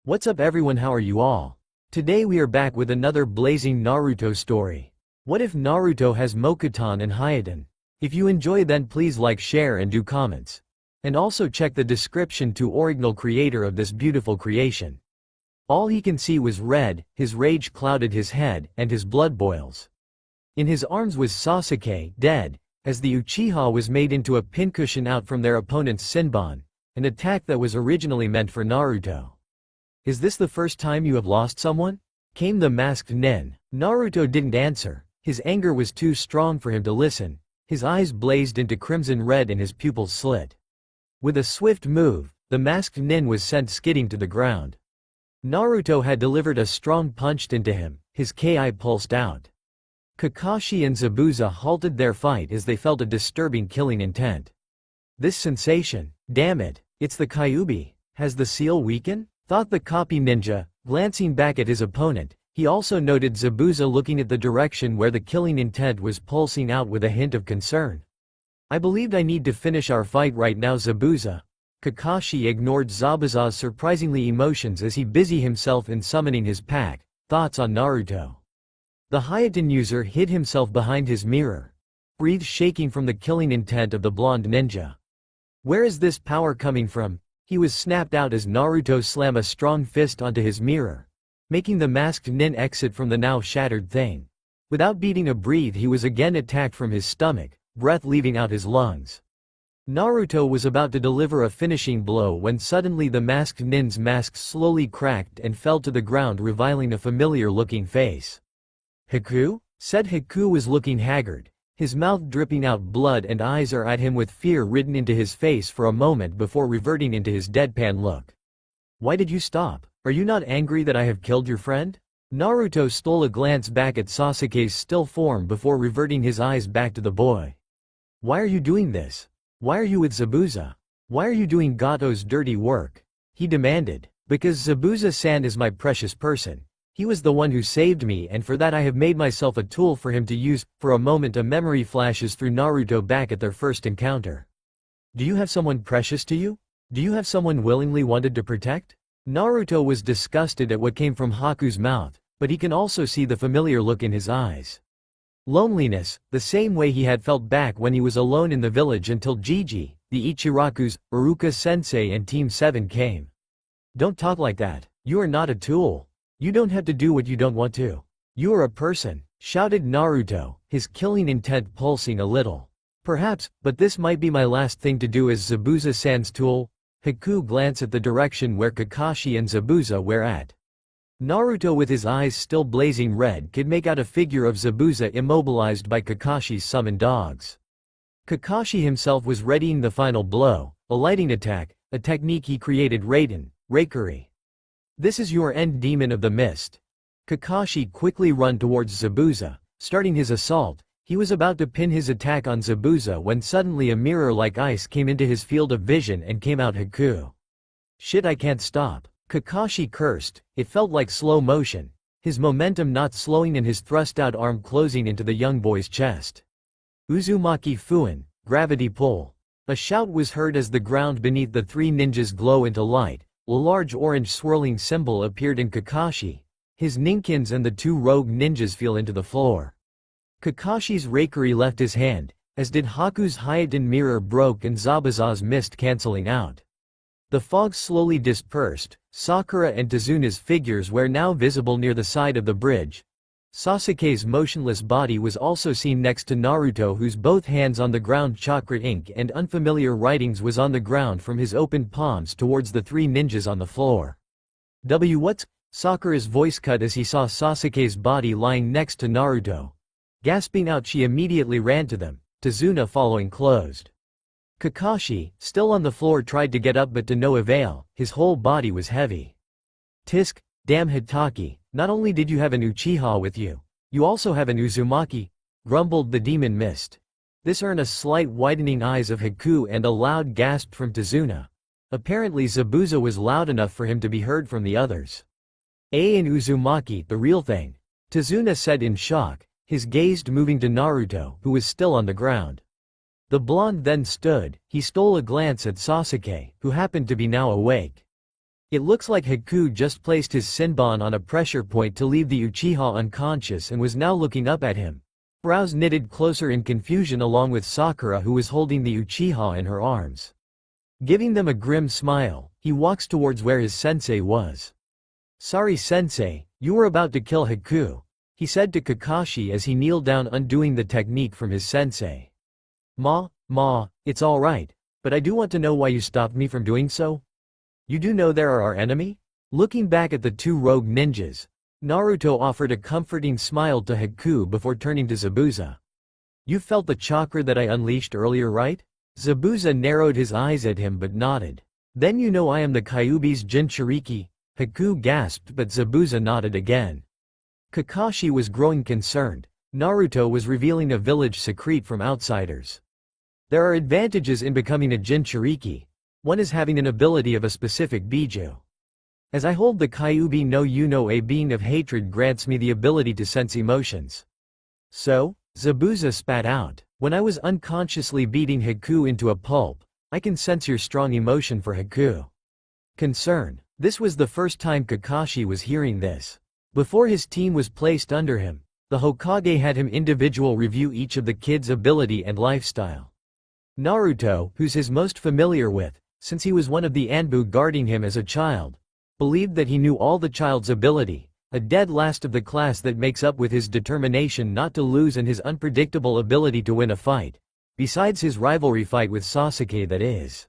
What's up everyone, how are you all? Today we are back with another blazing Naruto story. What if Naruto has Mokuton and Hyoton? If you enjoy then please like, share and do comments. And also check the description to original creator of this beautiful creation. All he can see was red, his rage clouded his head, and his blood boils. In his arms was Sasuke, dead, as the Uchiha was made into a pincushion out from their opponent's Shinban, an attack that was originally meant for Naruto. Is this the first time you have lost someone? Came the masked nin. Naruto didn't answer. His anger was too strong for him to listen. His eyes blazed into crimson red and his pupils slit. With a swift move, the masked nin was sent skidding to the ground. Naruto had delivered a strong punch into him, his ki pulsed out. Kakashi and Zabuza halted their fight as they felt a disturbing killing intent. This sensation, damn it, it's the Kyuubi. Has the seal weakened? Thought the copy ninja, glancing back at his opponent. He also noted Zabuza looking at the direction where the killing intent was pulsing out with a hint of concern. I believed I need to finish our fight right now, Zabuza. Kakashi ignored Zabuza's surprisingly emotions as he busied himself in summoning his pack. Thoughts on Naruto. The Hyoton user hid himself behind his mirror. Breathed shaking from the killing intent of the blonde ninja. Where is this power coming from? He was snapped out as Naruto slammed a strong fist onto his mirror, making the masked nin exit from the now shattered thing. Without beating a breath, he was again attacked from his stomach, breath leaving out his lungs. Naruto was about to deliver a finishing blow when suddenly the masked nin's mask slowly cracked and fell to the ground, revealing a familiar-looking face. Haku? Said Haku was looking haggard, his mouth dripping out blood and eyes are at him with fear written into his face for a moment before reverting into his deadpan look. Why did you stop? Are you not angry that I have killed your friend? Naruto stole a glance back at Sasuke's still form before reverting his eyes back to the boy. Why are you doing this? Why are you with Zabuza? Why are you doing Gato's dirty work? He demanded. Because Zabuza-san is my precious person. He was the one who saved me, and for that I have made myself a tool for him to use. For a moment a memory flashes through Naruto back at their first encounter. Do you have someone precious to you? Do you have someone willingly wanted to protect? Naruto was disgusted at what came from Haku's mouth, but he can also see the familiar look in his eyes. Loneliness, the same way he had felt back when he was alone in the village until Jiji, the Ichiraku's, Iruka-sensei and Team 7 came. Don't talk like that. You are not a tool. You don't have to do what you don't want to. You are a person, shouted Naruto, his killing intent pulsing a little. Perhaps, but this might be my last thing to do as Zabuza-san's tool. Haku glanced at the direction where Kakashi and Zabuza were at. Naruto, with his eyes still blazing red, could make out a figure of Zabuza immobilized by Kakashi's summoned dogs. Kakashi himself was readying the final blow, a lighting attack, a technique he created, Raiden, Raikuri. This is your end, demon of the mist. Kakashi quickly ran towards Zabuza, starting his assault. He was about to pin his attack on Zabuza when suddenly a mirror like ice came into his field of vision and came out Haku. Shit, I can't stop. Kakashi cursed. It felt like slow motion, his momentum not slowing and his thrust out arm closing into the young boy's chest. Uzumaki Fuin, gravity pull. A shout was heard as the ground beneath the three ninjas glow into light. A large orange swirling symbol appeared in Kakashi. His ninkins and the two rogue ninjas fell into the floor. Kakashi's Raikuri left his hand, as did Haku's Hyoton mirror broke and Zabuza's mist canceling out. The fog slowly dispersed. Sakura and Tezuna's figures were now visible near the side of the bridge. Sasuke's motionless body was also seen next to Naruto, whose both hands on the ground, chakra ink and unfamiliar writings was on the ground from his open palms towards the three ninjas on the floor. What's? Sakura's voice cut as he saw Sasuke's body lying next to Naruto. Gasping out, she immediately ran to them, Tezuna following closed. Kakashi, still on the floor, tried to get up but to no avail, his whole body was heavy. Tisk, damn Hitaki. Not only did you have an Uchiha with you, you also have an Uzumaki, grumbled the demon mist. This earned a slight widening eyes of Haku and a loud gasp from Tezuna. Apparently Zabuza was loud enough for him to be heard from the others. And Uzumaki, the real thing, Tezuna said in shock, his gaze moving to Naruto, who was still on the ground. The blonde then stood. He stole a glance at Sasuke, who happened to be now awake. It looks like Haku just placed his Sinbon on a pressure point to leave the Uchiha unconscious and was now looking up at him. Brows knitted closer in confusion along with Sakura, who was holding the Uchiha in her arms. Giving them a grim smile, he walks towards where his sensei was. "Sorry sensei, you were about to kill Haku," he said to Kakashi as he kneeled down, undoing the technique from his sensei. Ma, it's alright, but I do want to know why you stopped me from doing so? You do know they're our enemy?" Looking back at the two rogue ninjas, Naruto offered a comforting smile to Haku before turning to Zabuza. "You felt the chakra that I unleashed earlier, right?" Zabuza narrowed his eyes at him but nodded. "Then you know I am the Kyuubi's Jinchuriki?" Haku gasped, but Zabuza nodded again. Kakashi was growing concerned. Naruto was revealing a village secret from outsiders. There are advantages in becoming a Jinchuriki. One is having an ability of a specific biju. As I hold the Kyuubi no Yuno, a being of hatred grants me the ability to sense emotions. So? Zabuza spat out. "When I was unconsciously beating Haku into a pulp, I can sense your strong emotion for Haku." Concern. This was the first time Kakashi was hearing this. Before his team was placed under him, the Hokage had him individual review each of the kids' ability and lifestyle. Naruto, who's his most familiar with, since he was one of the Anbu guarding him as a child, believed that he knew all the child's ability, a dead last of the class that makes up with his determination not to lose and his unpredictable ability to win a fight, besides his rivalry fight with Sasuke, that is.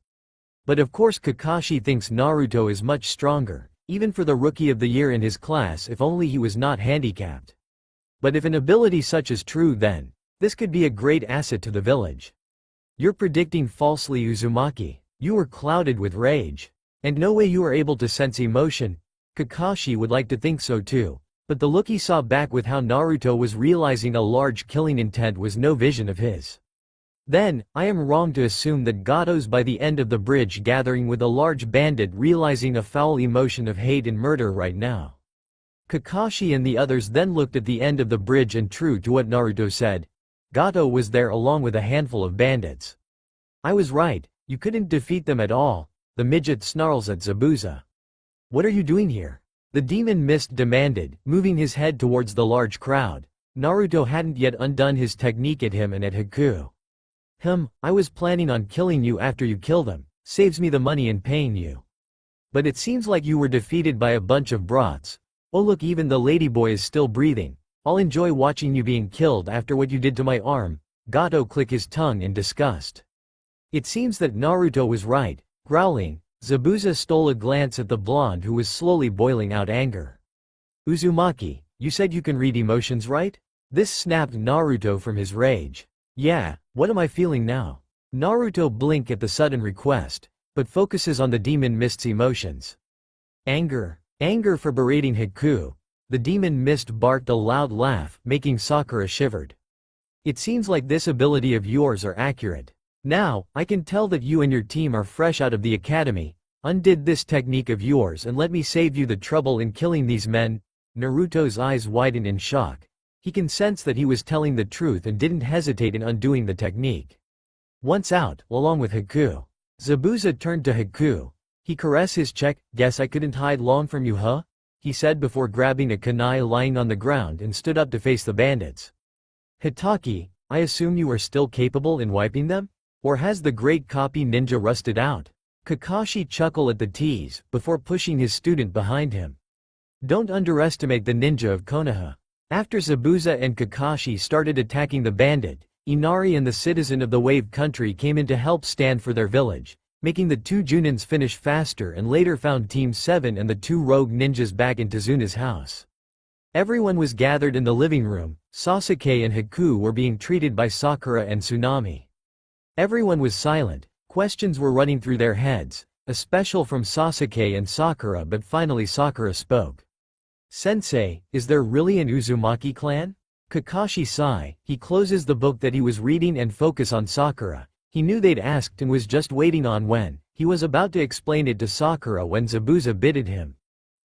But of course Kakashi thinks Naruto is much stronger, even for the rookie of the year in his class, if only he was not handicapped. But if an ability such is true, then this could be a great asset to the village. "You're predicting falsely, Uzumaki. You were clouded with rage. And no way you are able to sense emotion." Kakashi would like to think so too, but the look he saw back with how Naruto was realizing a large killing intent was no vision of his. "Then, I am wrong to assume that Gato's by the end of the bridge gathering with a large bandit realizing a foul emotion of hate and murder right now." Kakashi and the others then looked at the end of the bridge, and true to what Naruto said, Gato was there along with a handful of bandits. "I was right, you couldn't defeat them at all," the midget snarls at Zabuza. "What are you doing here?" the Demon Mist demanded, moving his head towards the large crowd. Naruto hadn't yet undone his technique at him and at Haku. I was planning on killing you after you kill them, saves me the money in paying you. But it seems like you were defeated by a bunch of brats. Oh look, even the ladyboy is still breathing. I'll enjoy watching you being killed after what you did to my arm." Gato clicked his tongue in disgust. It seems that Naruto was right. Growling, Zabuza stole a glance at the blonde who was slowly boiling out anger. "Uzumaki, you said you can read emotions, right?" This snapped Naruto from his rage. "Yeah, what am I feeling now?" Naruto blinked at the sudden request, but focuses on the Demon Mist's emotions. Anger. Anger for berating Haku. The Demon Mist barked a loud laugh, making Sakura shivered. "It seems like this ability of yours are accurate. Now, I can tell that you and your team are fresh out of the academy. Undid this technique of yours and let me save you the trouble in killing these men." Naruto's eyes widened in shock. He can sense that he was telling the truth and didn't hesitate in undoing the technique. Once out, along with Haku, Zabuza turned to Haku. He caressed his cheek. "Guess I couldn't hide long from you, huh?" he said before grabbing a kunai lying on the ground and stood up to face the bandits. "Hitaki, I assume you are still capable in wiping them? Or has the great copy ninja rusted out?" Kakashi chuckled at the tease, before pushing his student behind him. "Don't underestimate the ninja of Konoha." After Zabuza and Kakashi started attacking the bandit, Inari and the citizen of the Wave Country came in to help stand for their village, making the two Junins finish faster, and later found Team 7 and the two rogue ninjas back in Tazuna's house. Everyone was gathered in the living room. Sasuke and Haku were being treated by Sakura and Tsunami. Everyone was silent. Questions were running through their heads, especially from Sasuke and Sakura, but finally Sakura spoke. "Sensei, is there really an Uzumaki clan?" Kakashi sighed. He closes the book that he was reading and focus on Sakura. He knew they'd asked and was just waiting on when. He was about to explain it to Sakura when Zabuza bitted him.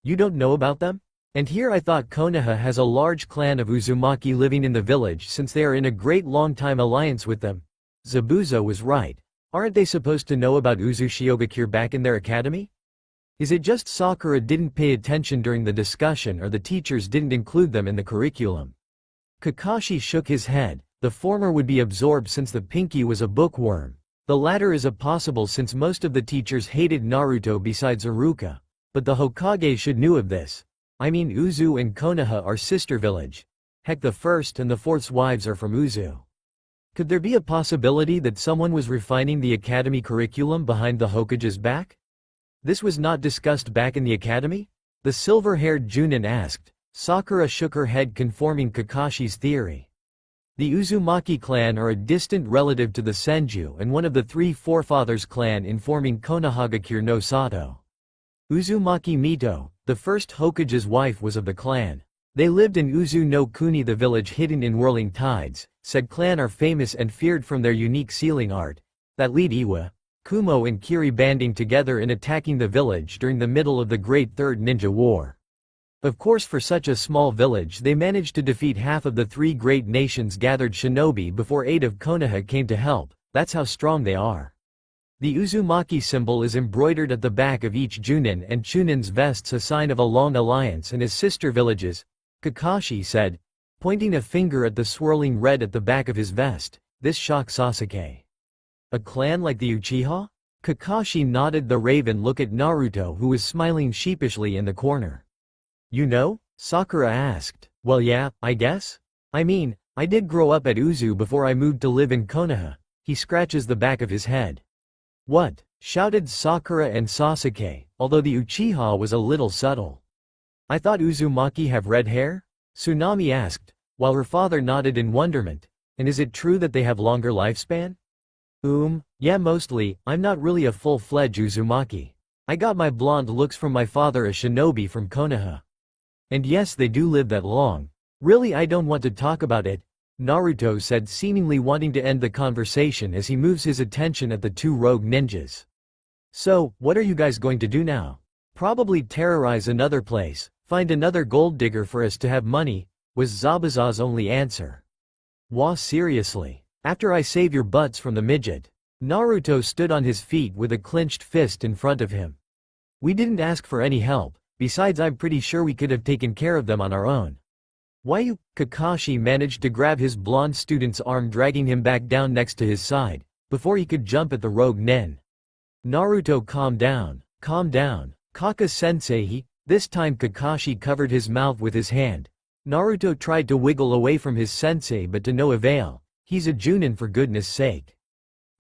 "You don't know about them? And here I thought Konoha has a large clan of Uzumaki living in the village since they are in a great long-time alliance with them." Zabuza was right. Aren't they supposed to know about Uzushigakure back in their academy? Is it just Sakura didn't pay attention during the discussion or the teachers didn't include them in the curriculum? Kakashi shook his head. The former would be absorbed since the Pinky was a bookworm. The latter is impossible since most of the teachers hated Naruto besides Iruka. But the Hokage should knew of this. I mean, Uzu and Konoha are sister village. Heck, the first and the fourth's wives are from Uzu. Could there be a possibility that someone was refining the academy curriculum behind the Hokage's back? This was not discussed back in the academy? The silver-haired Junin asked. Sakura shook her head, confirming Kakashi's theory. The Uzumaki clan are a distant relative to the Senju and one of the three forefathers clan informing Konohagakure no Sato. Uzumaki Mito, the first Hokage's wife, was of the clan. They lived in Uzu no Kuni, the village hidden in whirling tides. Said clan are famous and feared from their unique sealing art, that lead Iwa, Kumo and Kiri banding together in attacking the village during the middle of the Great Third Ninja War. Of course, for such a small village they managed to defeat half of the three great nations gathered shinobi before aid of Konoha came to help. That's how strong they are. The Uzumaki symbol is embroidered at the back of each Junin and Chunin's vests, a sign of a long alliance and his sister villages, Kakashi said, pointing a finger at the swirling red at the back of his vest. This shocked Sasuke. A clan like the Uchiha? Kakashi nodded. The raven looked at Naruto, who was smiling sheepishly in the corner. You know? Sakura asked. Well, yeah, I guess. I mean, I did grow up at Uzu before I moved to live in Konoha. He scratches the back of his head. What? Shouted Sakura and Sasuke, although the Uchiha was a little subtle. I thought Uzumaki have red hair? Tsunami asked, while her father nodded in wonderment. And is it true that they have longer lifespan? Yeah, mostly. I'm not really a full-fledged Uzumaki. I got my blonde looks from my father, a shinobi from Konoha. And yes, they do live that long. Really, I don't want to talk about it, Naruto said, seemingly wanting to end the conversation as he moves his attention at the two rogue ninjas. So, what are you guys going to do now? Probably terrorize another place, find another gold digger for us to have money, was Zabuza's only answer. Wah, seriously? After I save your butts from the midget. Naruto stood on his feet with a clenched fist in front of him. We didn't ask for any help, besides I'm pretty sure we could have taken care of them on our own. Why you? Kakashi managed to grab his blonde student's arm, dragging him back down next to his side, before he could jump at the rogue nin. Naruto, calm down, Kaka-sensei. This time Kakashi covered his mouth with his hand. Naruto tried to wiggle away from his sensei but to no avail. He's a Junin, for goodness sake.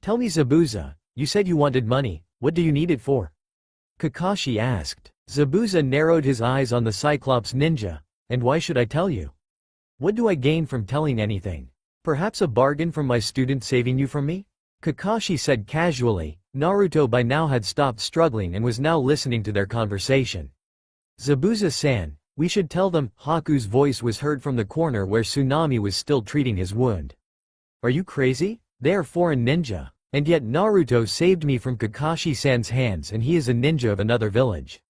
Tell me, Zabuza, you said you wanted money, what do you need it for? Kakashi asked. Zabuza narrowed his eyes on the Cyclops ninja. And why should I tell you? What do I gain from telling anything? Perhaps a bargain from my student saving you from me? Kakashi said casually. Naruto by now had stopped struggling and was now listening to their conversation. Zabuza-san, we should tell them. Haku's voice was heard from the corner where Tsunami was still treating his wound. Are you crazy? They are foreign ninja. And yet Naruto saved me from Kakashi-san's hands and he is a ninja of another village.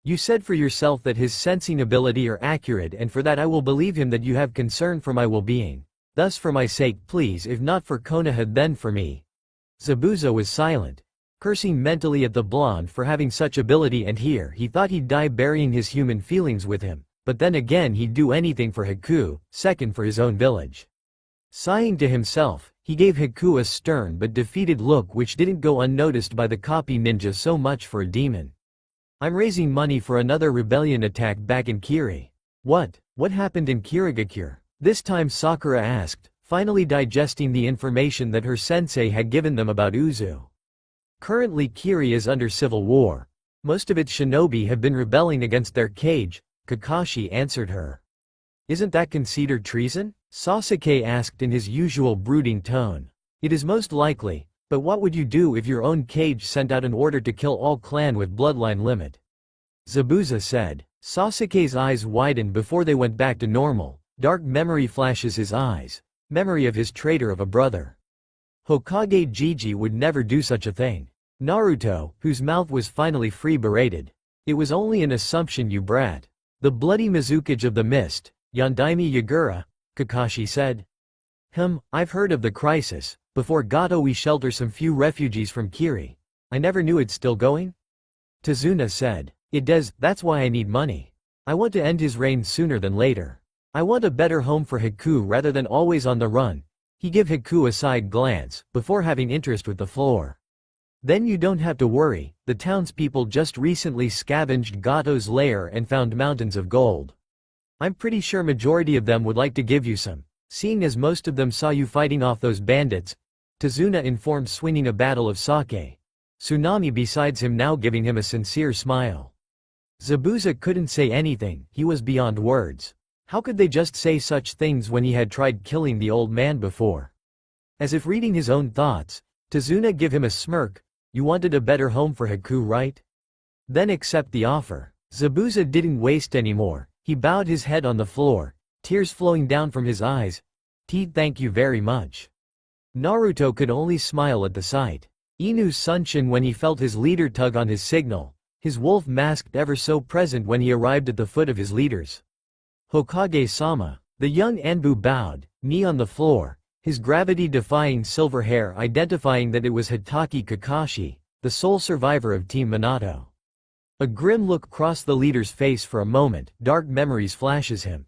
You said for yourself that his sensing ability are accurate, and for that I will believe him that you have concern for my well-being. Thus for my sake please, if not for Konoha then for me. Zabuza was silent, cursing mentally at the blonde for having such ability, and here he thought he'd die burying his human feelings with him, but then again he'd do anything for Haku, second for his own village. Sighing to himself, he gave Haku a stern but defeated look which didn't go unnoticed by the copy ninja. So much for a demon. I'm raising money for another rebellion attack back in Kiri. What happened in Kirigakure? This time Sakura asked, finally digesting the information that her sensei had given them about Uzu. Currently Kiri is under civil war. Most of its shinobi have been rebelling against their cage, Kakashi answered her. Isn't that considered treason? Sasuke asked in his usual brooding tone. It is most likely, but what would you do if your own cage sent out an order to kill all clan with bloodline limit? Zabuza said. Sasuke's eyes widened before they went back to normal. Dark memory flashes his eyes. Memory of his traitor of a brother. Hokage Jiji would never do such a thing. Naruto, whose mouth was finally free, berated. It was only an assumption, you brat. The bloody Mizukage of the mist, Yondaime Yagura, Kakashi said. I've heard of the crisis. Before Gato we shelter some few refugees from Kiri. I never knew it's still going? Tazuna said. It does, that's why I need money. I want to end his reign sooner than later. I want a better home for Haku rather than always on the run. He gave Haku a side glance, before having interest with the floor. Then you don't have to worry, the townspeople just recently scavenged Gato's lair and found mountains of gold. I'm pretty sure majority of them would like to give you some, seeing as most of them saw you fighting off those bandits. Tazuna informed, swinging a bottle of sake. Tsunami besides him now giving him a sincere smile. Zabuza couldn't say anything, he was beyond words. How could they just say such things when he had tried killing the old man before? As if reading his own thoughts, Tazuna gave him a smirk. You wanted a better home for Haku, right? Then accept the offer. Zabuza didn't waste any more. He bowed his head on the floor, tears flowing down from his eyes. Thank you very much. Naruto could only smile at the sight. Inu's Sunshin when he felt his leader tug on his signal, his wolf masked ever so present when he arrived at the foot of his leaders. Hokage-sama. The young Anbu bowed, knee on the floor, his gravity-defying silver hair identifying that it was Hitaki Kakashi, the sole survivor of Team Minato. A grim look crossed the leader's face for a moment, dark memories flashes him.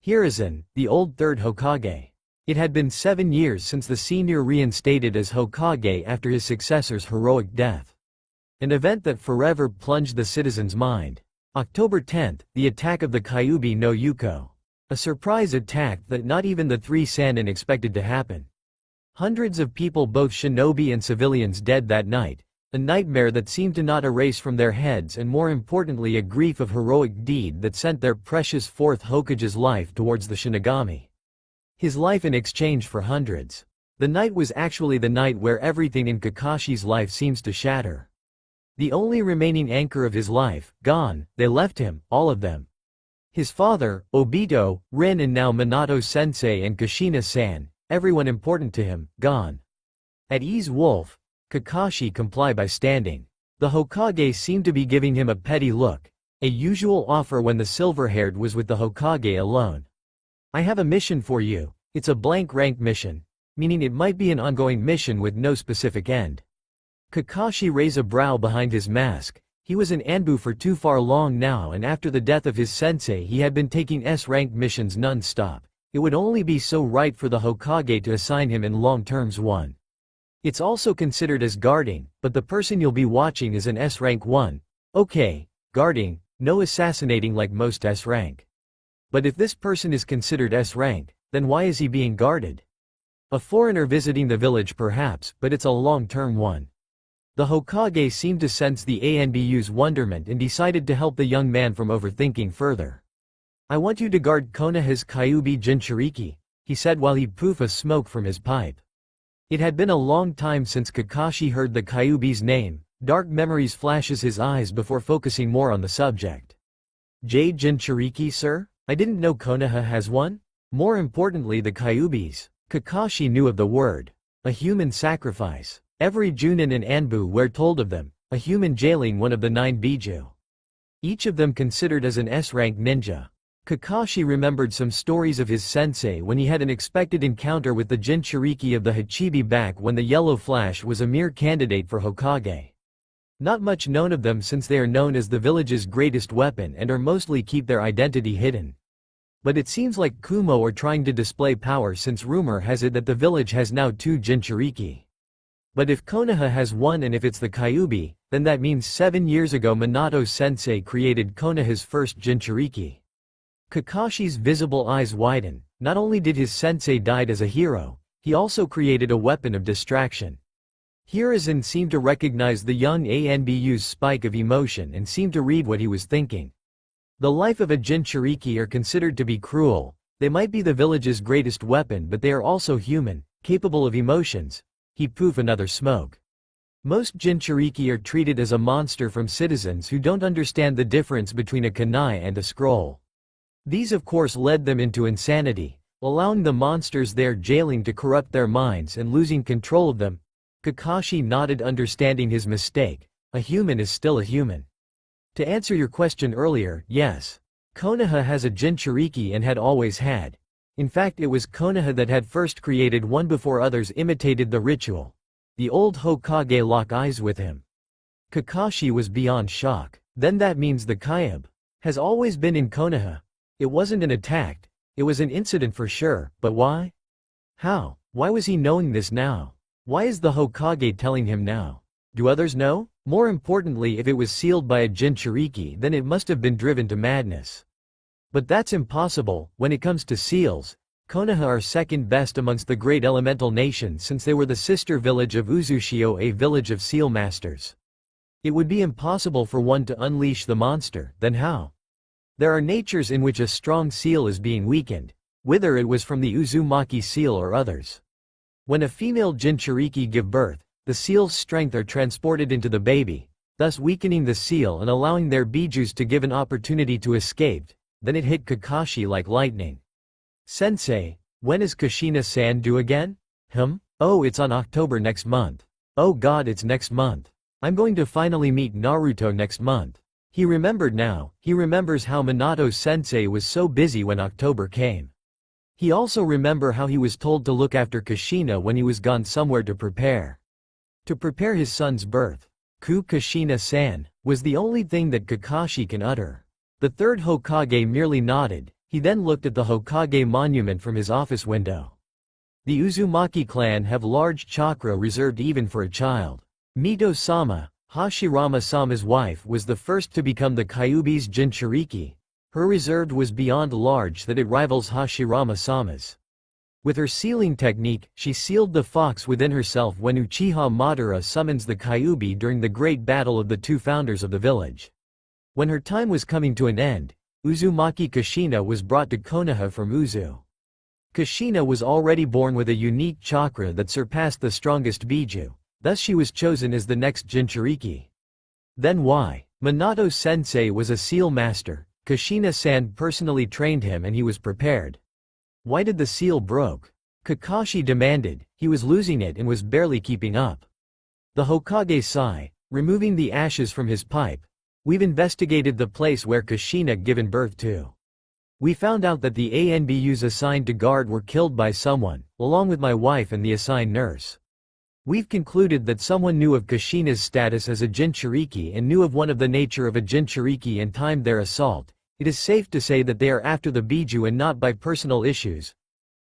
Hiruzen, the old third Hokage. It had been 7 years since the senior reinstated as Hokage after his successor's heroic death. An event that forever plunged the citizen's mind. October 10th, the attack of the Kyuubi no Yuko. A surprise attack that not even the three Sannin expected to happen. Hundreds of people, both shinobi and civilians, dead that night, a nightmare that seemed to not erase from their heads, and more importantly a grief of heroic deed that sent their precious fourth Hokage's life towards the Shinigami. His life in exchange for hundreds. The night was actually the night where everything in Kakashi's life seems to shatter. The only remaining anchor of his life, gone, they left him, all of them. His father, Obito, Rin, and now Minato-sensei and Kushina-san, everyone important to him, gone. At ease, Wolf. Kakashi complied by standing. The Hokage seemed to be giving him a petty look, a usual offer when the silver-haired was with the Hokage alone. I have a mission for you. It's a blank rank mission, meaning it might be an ongoing mission with no specific end. Kakashi raised a brow behind his mask. He was an Anbu for too far long now, and after the death of his sensei he had been taking S-rank missions non-stop. It would only be so right for the Hokage to assign him in long terms 1. It's also considered as guarding, but the person you'll be watching is an S-rank 1. Okay, guarding, no assassinating like most S-rank. But if this person is considered S-rank, then why is he being guarded? A foreigner visiting the village perhaps, but it's a long-term one. The Hokage seemed to sense the Anbu's wonderment and decided to help the young man from overthinking further. I want you to guard Konoha's Kyuubi Jinchuriki, he said while he puffed a smoke from his pipe. It had been a long time since Kakashi heard the Kyuubi's name. Dark memories flashes his eyes before focusing more on the subject. Jade Jinchuriki, sir? I didn't know Konoha has one? More importantly, the Kyuubis. Kakashi knew of the word. A human sacrifice. Every Junin and Anbu were told of them, a human jailing one of the 9 Biju. Each of them considered as an S-rank ninja. Kakashi remembered some stories of his sensei when he had an unexpected encounter with the Jinchuriki of the Hachibi back when the Yellow Flash was a mere candidate for Hokage. Not much known of them since they are known as the village's greatest weapon and are mostly keep their identity hidden. But it seems like Kumo are trying to display power since rumor has it that the village has now 2 Jinchuriki. But if Konoha has one and if it's the Kyuubi, then that means 7 years ago Minato-sensei created Konoha's first Jinchuriki. Kakashi's visible eyes widen. Not only did his sensei died as a hero, he also created a weapon of distraction. Hiruzen seemed to recognize the young Anbu's spike of emotion and seemed to read what he was thinking. The life of a Jinchuriki are considered to be cruel. They might be the village's greatest weapon, but they are also human, capable of emotions. He puffed another smoke. Most Jinchuriki are treated as a monster from citizens who don't understand the difference between a kunai and a scroll. These of course led them into insanity, allowing the monsters they're jailing to corrupt their minds and losing control of them. Kakashi nodded, understanding his mistake. A human is still a human. To answer your question earlier, yes. Konoha has a Jinchuriki and had always had. In fact, it was Konoha that had first created one before others imitated the ritual. The old Hokage locked eyes with him. Kakashi was beyond shock. Then that means the Kyub has always been in Konoha. It wasn't an attack, it was an incident for sure, but why? How? Why was he knowing this now? Why is the Hokage telling him now? Do others know? More importantly, if it was sealed by a Jinchuriki, then it must have been driven to madness. But that's impossible. When it comes to seals, Konoha are second best amongst the great elemental nations since they were the sister village of Uzushio, a village of seal masters. It would be impossible for one to unleash the monster, then how? There are natures in which a strong seal is being weakened, whether it was from the Uzumaki seal or others. When a female Jinchuriki give birth, the seal's strength are transported into the baby, thus weakening the seal and allowing their bijus to give an opportunity to escape. Then it hit Kakashi like lightning. Sensei, when is Kushina-san due again? Oh, it's on October next month. Oh god, it's next month. I'm going to finally meet Naruto next month. He remembered now. He remembers how Minato-sensei was so busy when October came. He also remember how he was told to look after Kushina when he was gone somewhere to prepare his son's birth. Kushina-san was the only thing that Kakashi can utter. The third Hokage merely nodded. He then looked at the Hokage monument from his office window. The Uzumaki clan have large chakra reserved even for a child. Mito-sama, Hashirama-sama's wife, was the first to become the Kyuubi's Jinchuriki. Her reserve was beyond large that it rivals Hashirama-sama's. With her sealing technique, she sealed the fox within herself when Uchiha Madara summons the Kyuubi during the great battle of the two founders of the village. When her time was coming to an end, Uzumaki Kushina was brought to Konoha from Uzu. Kushina was already born with a unique chakra that surpassed the strongest biju, thus she was chosen as the next Jinchuriki. Then why? Minato-sensei was a seal master, Kushina-san personally trained him and he was prepared. Why did the seal broke? Kakashi demanded. He was losing it and was barely keeping up. The Hokage sighed, removing the ashes from his pipe. We've investigated the place where Kushina given birth to. We found out that the ANBUs assigned to guard were killed by someone, along with my wife and the assigned nurse. We've concluded that someone knew of Kushina's status as a Jinchuriki and knew of one of the nature of a Jinchuriki and timed their assault. It is safe to say that they are after the biju and not by personal issues.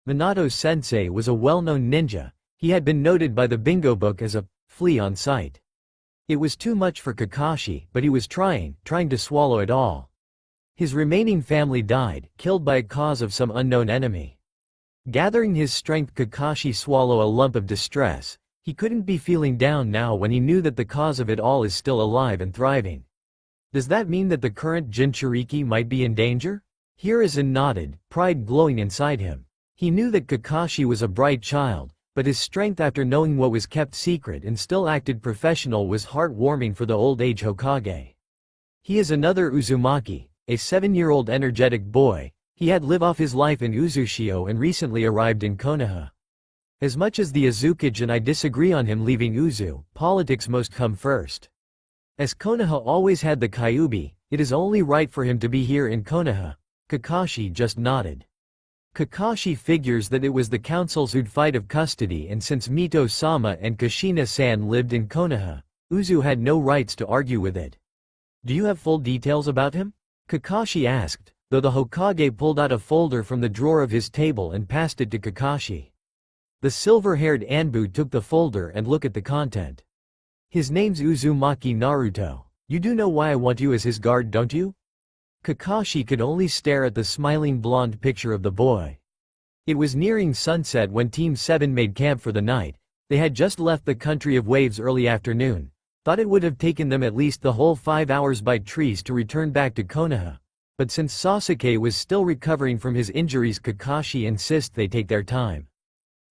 Minato-sensei was a well-known ninja. He had been noted by the bingo book as a flea on sight. It was too much for Kakashi, but he was trying to swallow it all. His remaining family died, killed by a cause of some unknown enemy. Gathering his strength, Kakashi swallowed a lump of distress. He couldn't be feeling down now when he knew that the cause of it all is still alive and thriving. Does that mean that the current Jinchuriki might be in danger? Hiruzen nodded, pride glowing inside him. He knew that Kakashi was a bright child, but his strength after knowing what was kept secret and still acted professional was heartwarming for the old-age Hokage. He is another Uzumaki, a 7-year-old energetic boy. He had lived off his life in Uzushio and recently arrived in Konoha. As much as the Azukage and I disagree on him leaving Uzu, politics must come first. As Konoha always had the Kyuubi, it is only right for him to be here in Konoha. Kakashi just nodded. Kakashi figures that it was the council's fight of custody, and since Mito-sama and Kushina-san lived in Konoha, Uzu had no rights to argue with it. Do you have full details about him? Kakashi asked, though the Hokage pulled out a folder from the drawer of his table and passed it to Kakashi. The silver-haired Anbu took the folder and looked at the content. His name's Uzumaki Naruto. You do know why I want you as his guard, don't you? Kakashi could only stare at the smiling blonde picture of the boy. It was nearing sunset when Team 7 made camp for the night. They had just left the country of waves early afternoon. Thought it would have taken them at least the whole 5 hours by trees to return back to Konoha. But since Sasuke was still recovering from his injuries, Kakashi insists they take their time.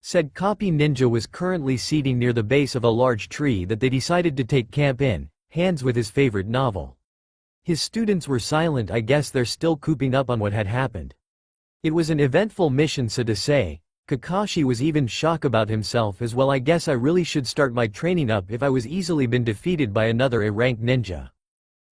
Said copy ninja was currently seating near the base of a large tree that they decided to take camp in, hands with his favorite novel. His students were silent. I guess they're still cooping up on what had happened. It was an eventful mission, so to say. Kakashi was even shocked about himself as well. I guess I really should start my training up if I was easily been defeated by another A-rank ninja.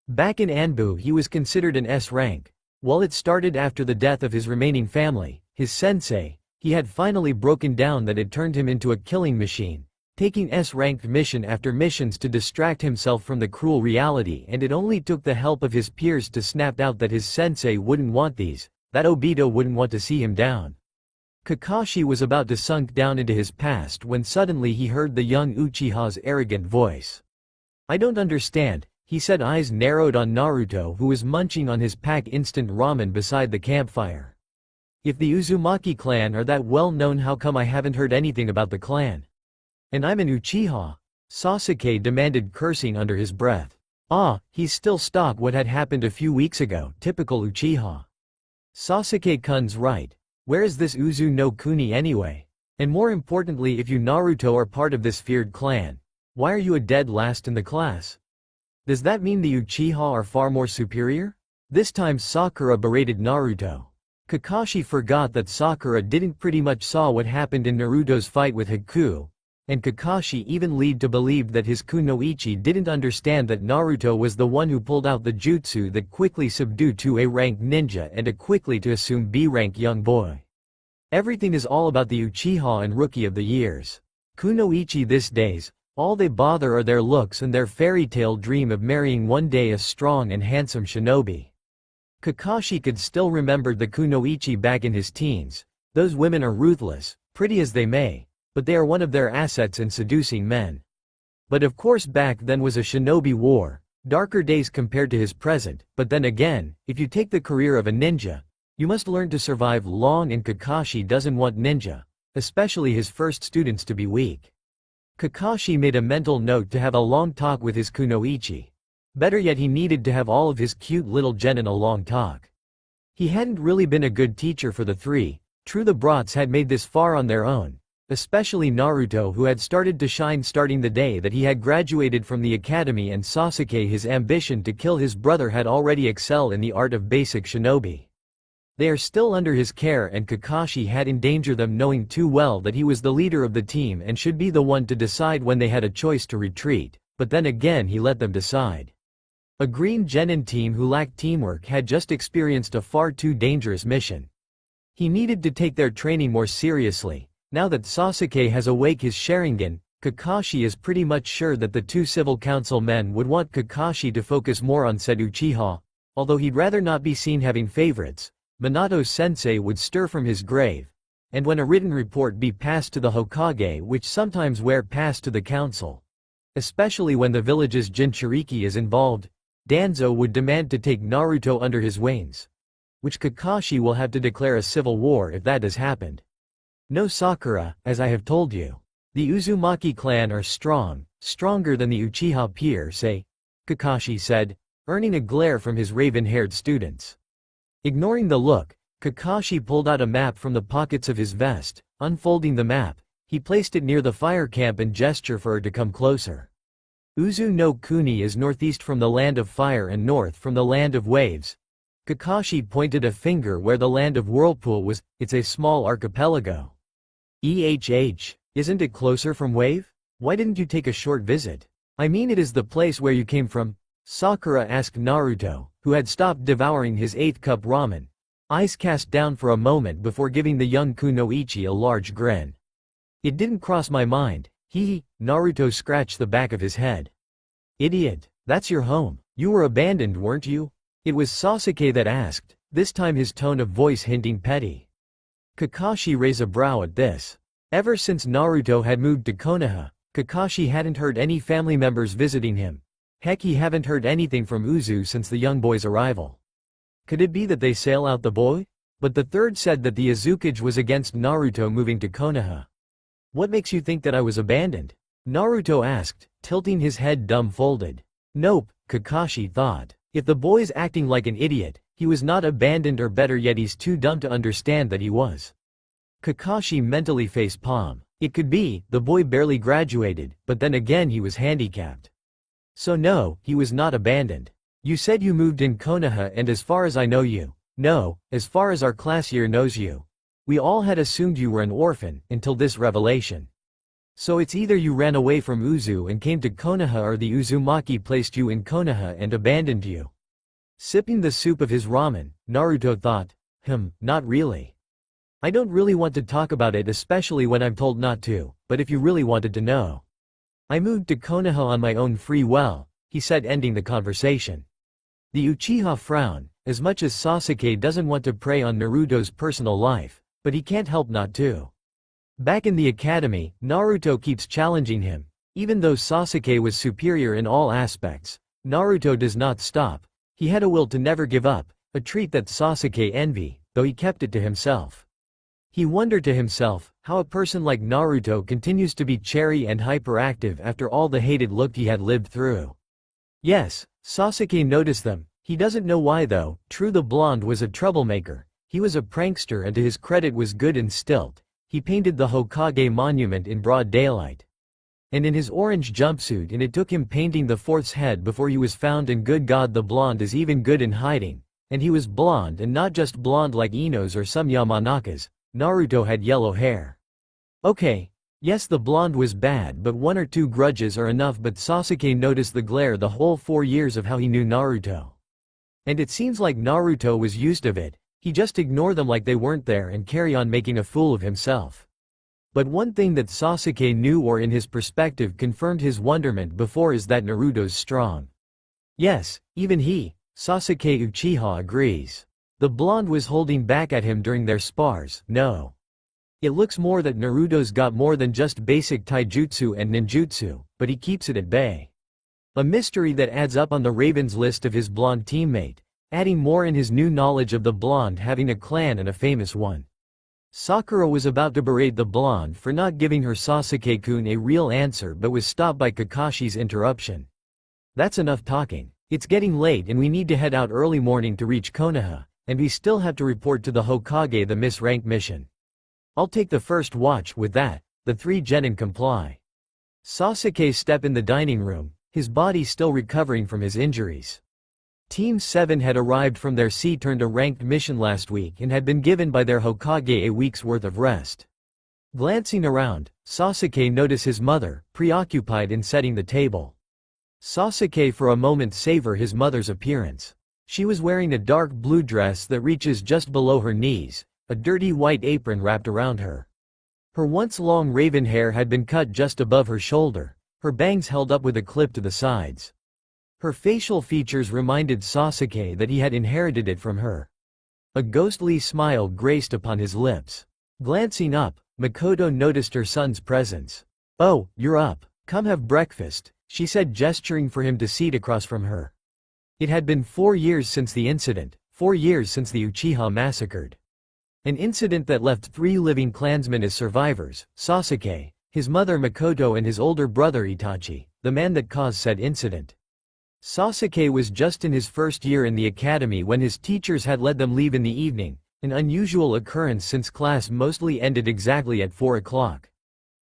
Back in Anbu he was considered an S-rank. While it started after the death of his remaining family, his sensei, he had finally broken down that it turned him into a killing machine, taking S-ranked mission after missions to distract himself from the cruel reality, and it only took the help of his peers to snap out that his sensei wouldn't want these, that Obito wouldn't want to see him down. Kakashi was about to sunk down into his past when suddenly he heard the young Uchiha's arrogant voice. "I don't understand," he said, eyes narrowed on Naruto, who was munching on his pack instant ramen beside the campfire. "If the Uzumaki clan are that well known, how come I haven't heard anything about the clan? And I'm an Uchiha," Sasuke demanded, cursing under his breath. "Ah, he's still stuck what had happened a few weeks ago, typical Uchiha. Sasuke-kun's right. Where is this Uzu no Kuni anyway? And more importantly, if you Naruto are part of this feared clan, why are you a dead last in the class? Does that mean the Uchiha are far more superior?" This time Sakura berated Naruto. Kakashi forgot that Sakura didn't pretty much saw what happened in Naruto's fight with Haku, and Kakashi even led to believe that his kunoichi didn't understand that Naruto was the one who pulled out the jutsu that quickly subdued to A-rank ninja and a quickly to assume B-rank young boy. Everything is all about the Uchiha and Rookie of the Years. Kunoichi these days, all they bother are their looks and their fairy tale dream of marrying one day a strong and handsome shinobi. Kakashi could still remember the kunoichi back in his teens. Those women are ruthless, pretty as they may, but they are one of their assets in seducing men. But of course back then was a shinobi war, darker days compared to his present, but then again, if you take the career of a ninja, you must learn to survive long, and Kakashi doesn't want ninja, especially his first students, to be weak. Kakashi made a mental note to have a long talk with his kunoichi. Better yet, he needed to have all of his cute little genin a long talk. He hadn't really been a good teacher for the three. True, the brats had made this far on their own, especially Naruto, who had started to shine starting the day that he had graduated from the academy, and Sasuke, his ambition to kill his brother had already excelled in the art of basic shinobi. They are still under his care, and Kakashi had endangered them, knowing too well that he was the leader of the team and should be the one to decide when they had a choice to retreat, but then again he let them decide. A green genin team who lacked teamwork had just experienced a far too dangerous mission. He needed to take their training more seriously. Now that Sasuke has awake his Sharingan, Kakashi is pretty much sure that the two civil council men would want Kakashi to focus more on said Uchiha, although he'd rather not be seen having favorites. Minato-sensei would stir from his grave, and when a written report be passed to the Hokage, which sometimes were passed to the council, especially when the village's Jinchuriki is involved, Danzo would demand to take Naruto under his wings, which Kakashi will have to declare a civil war if that has happened. "No, Sakura, as I have told you, the Uzumaki clan are strong, stronger than the Uchiha peer say," Kakashi said, earning a glare from his raven-haired students. Ignoring the look, Kakashi pulled out a map from the pockets of his vest. Unfolding the map, he placed it near the fire camp and gestured for her to come closer. "Uzu no Kuni is northeast from the land of fire and north from the land of waves." Kakashi pointed a finger where the land of whirlpool was. "It's a small archipelago." Isn't it closer from wave? Why didn't you take a short visit? I mean, it is the place where you came from?" Sakura asked Naruto, who had stopped devouring his 8th cup ramen, eyes cast down for a moment before giving the young kunoichi a large grin. "It didn't cross my mind." Naruto scratched the back of his head. "Idiot, that's your home. You were abandoned, weren't you?" It was Sasuke that asked, this time his tone of voice hinting petty. Kakashi raised a brow at this. Ever since Naruto had moved to Konoha, Kakashi hadn't heard any family members visiting him. Heck, he haven't heard anything from Uzu since the young boy's arrival. Could it be that they sail out the boy? But the third said that the Azukage was against Naruto moving to Konoha. "What makes you think that I was abandoned?" Naruto asked, tilting his head dumbfolded. Nope, Kakashi thought. If the boy's acting like an idiot, he was not abandoned, or better yet, he's too dumb to understand that he was. Kakashi mentally face-palm. It could be, the boy barely graduated, but then again he was handicapped. So no, he was not abandoned. "You said you moved in Konoha, and as far as I know you, no, as far as our class here knows you, we all had assumed you were an orphan, until this revelation. So it's either you ran away from Uzu and came to Konoha, or the Uzumaki placed you in Konoha and abandoned you." Sipping the soup of his ramen, Naruto thought, not really. I don't really want to talk about it, especially when I'm told not to, but if you really wanted to know. I moved to Konoha on my own free will, he said, ending the conversation. The Uchiha frowned, as much as Sasuke doesn't want to prey on Naruto's personal life, but he can't help not to. Back in the academy, Naruto keeps challenging him. Even though Sasuke was superior in all aspects, Naruto does not stop. He had a will to never give up, a trait that Sasuke envied, though he kept it to himself. He wondered to himself, how a person like Naruto continues to be cherry and hyperactive after all the hated look he had lived through. Yes, Sasuke noticed them. He doesn't know why though. True, the blonde was a troublemaker. He was a prankster and to his credit was good in stilt. He painted the Hokage monument in broad daylight. And in his orange jumpsuit, and it took him painting the fourth's head before he was found, and good God, the blonde is even good in hiding. And he was blonde, and not just blonde like Ino's or some Yamanakas. Naruto had yellow hair. Okay. Yes, the blonde was bad, but one or two grudges are enough. But Sasuke noticed the glare the whole 4 years of how he knew Naruto. And it seems like Naruto was used of it. He just ignore them like they weren't there and carry on making a fool of himself. But one thing that Sasuke knew, or in his perspective confirmed his wonderment before, is that Naruto's strong. Yes, even he, Sasuke Uchiha, agrees. The blonde was holding back at him during their spars. No. It looks more that Naruto's got more than just basic taijutsu and ninjutsu, but he keeps it at bay. A mystery that adds up on the Raven's list of his blonde teammate, adding more in his new knowledge of the blonde having a clan and a famous one. Sakura was about to berate the blonde for not giving her Sasuke-kun a real answer, but was stopped by Kakashi's interruption. That's enough talking. It's getting late and we need to head out early morning to reach Konoha, and we still have to report to the Hokage the misranked mission. I'll take the first watch. With that, the three genin comply. Sasuke stepped in the dining room, his body still recovering from his injuries. Team 7 had arrived from their C-turned-a-ranked mission last week and had been given by their Hokage a week's worth of rest. Glancing around, Sasuke noticed his mother, preoccupied in setting the table. Sasuke for a moment savored his mother's appearance. She was wearing a dark blue dress that reaches just below her knees, a dirty white apron wrapped around her. Her once long raven hair had been cut just above her shoulder, her bangs held up with a clip to the sides. Her facial features reminded Sasuke that he had inherited it from her. A ghostly smile graced upon his lips. Glancing up, Makoto noticed her son's presence. "Oh, you're up. Come have breakfast," she said, gesturing for him to seat across from her. It had been 4 years since the incident, 4 years since the Uchiha massacred. An incident that left 3 living clansmen as survivors: Sasuke, his mother Makoto, and his older brother Itachi, the man that caused said incident. Sasuke was just in his first year in the academy when his teachers had let them leave in the evening, an unusual occurrence since class mostly ended exactly at 4 o'clock.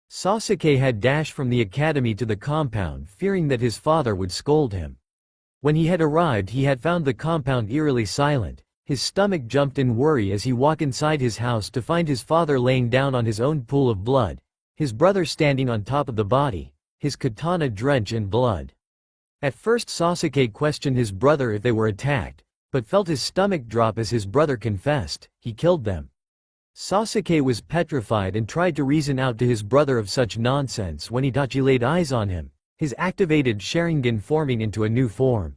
Sasuke had dashed from the academy to the compound, fearing that his father would scold him. When he had arrived, he had found the compound eerily silent. His stomach jumped in worry as he walked inside his house to find his father laying down on his own pool of blood, his brother standing on top of the body, his katana drenched in blood. At first Sasuke questioned his brother if they were attacked, but felt his stomach drop as his brother confessed, he killed them. Sasuke was petrified and tried to reason out to his brother of such nonsense when Itachi laid eyes on him, his activated Sharingan forming into a new form.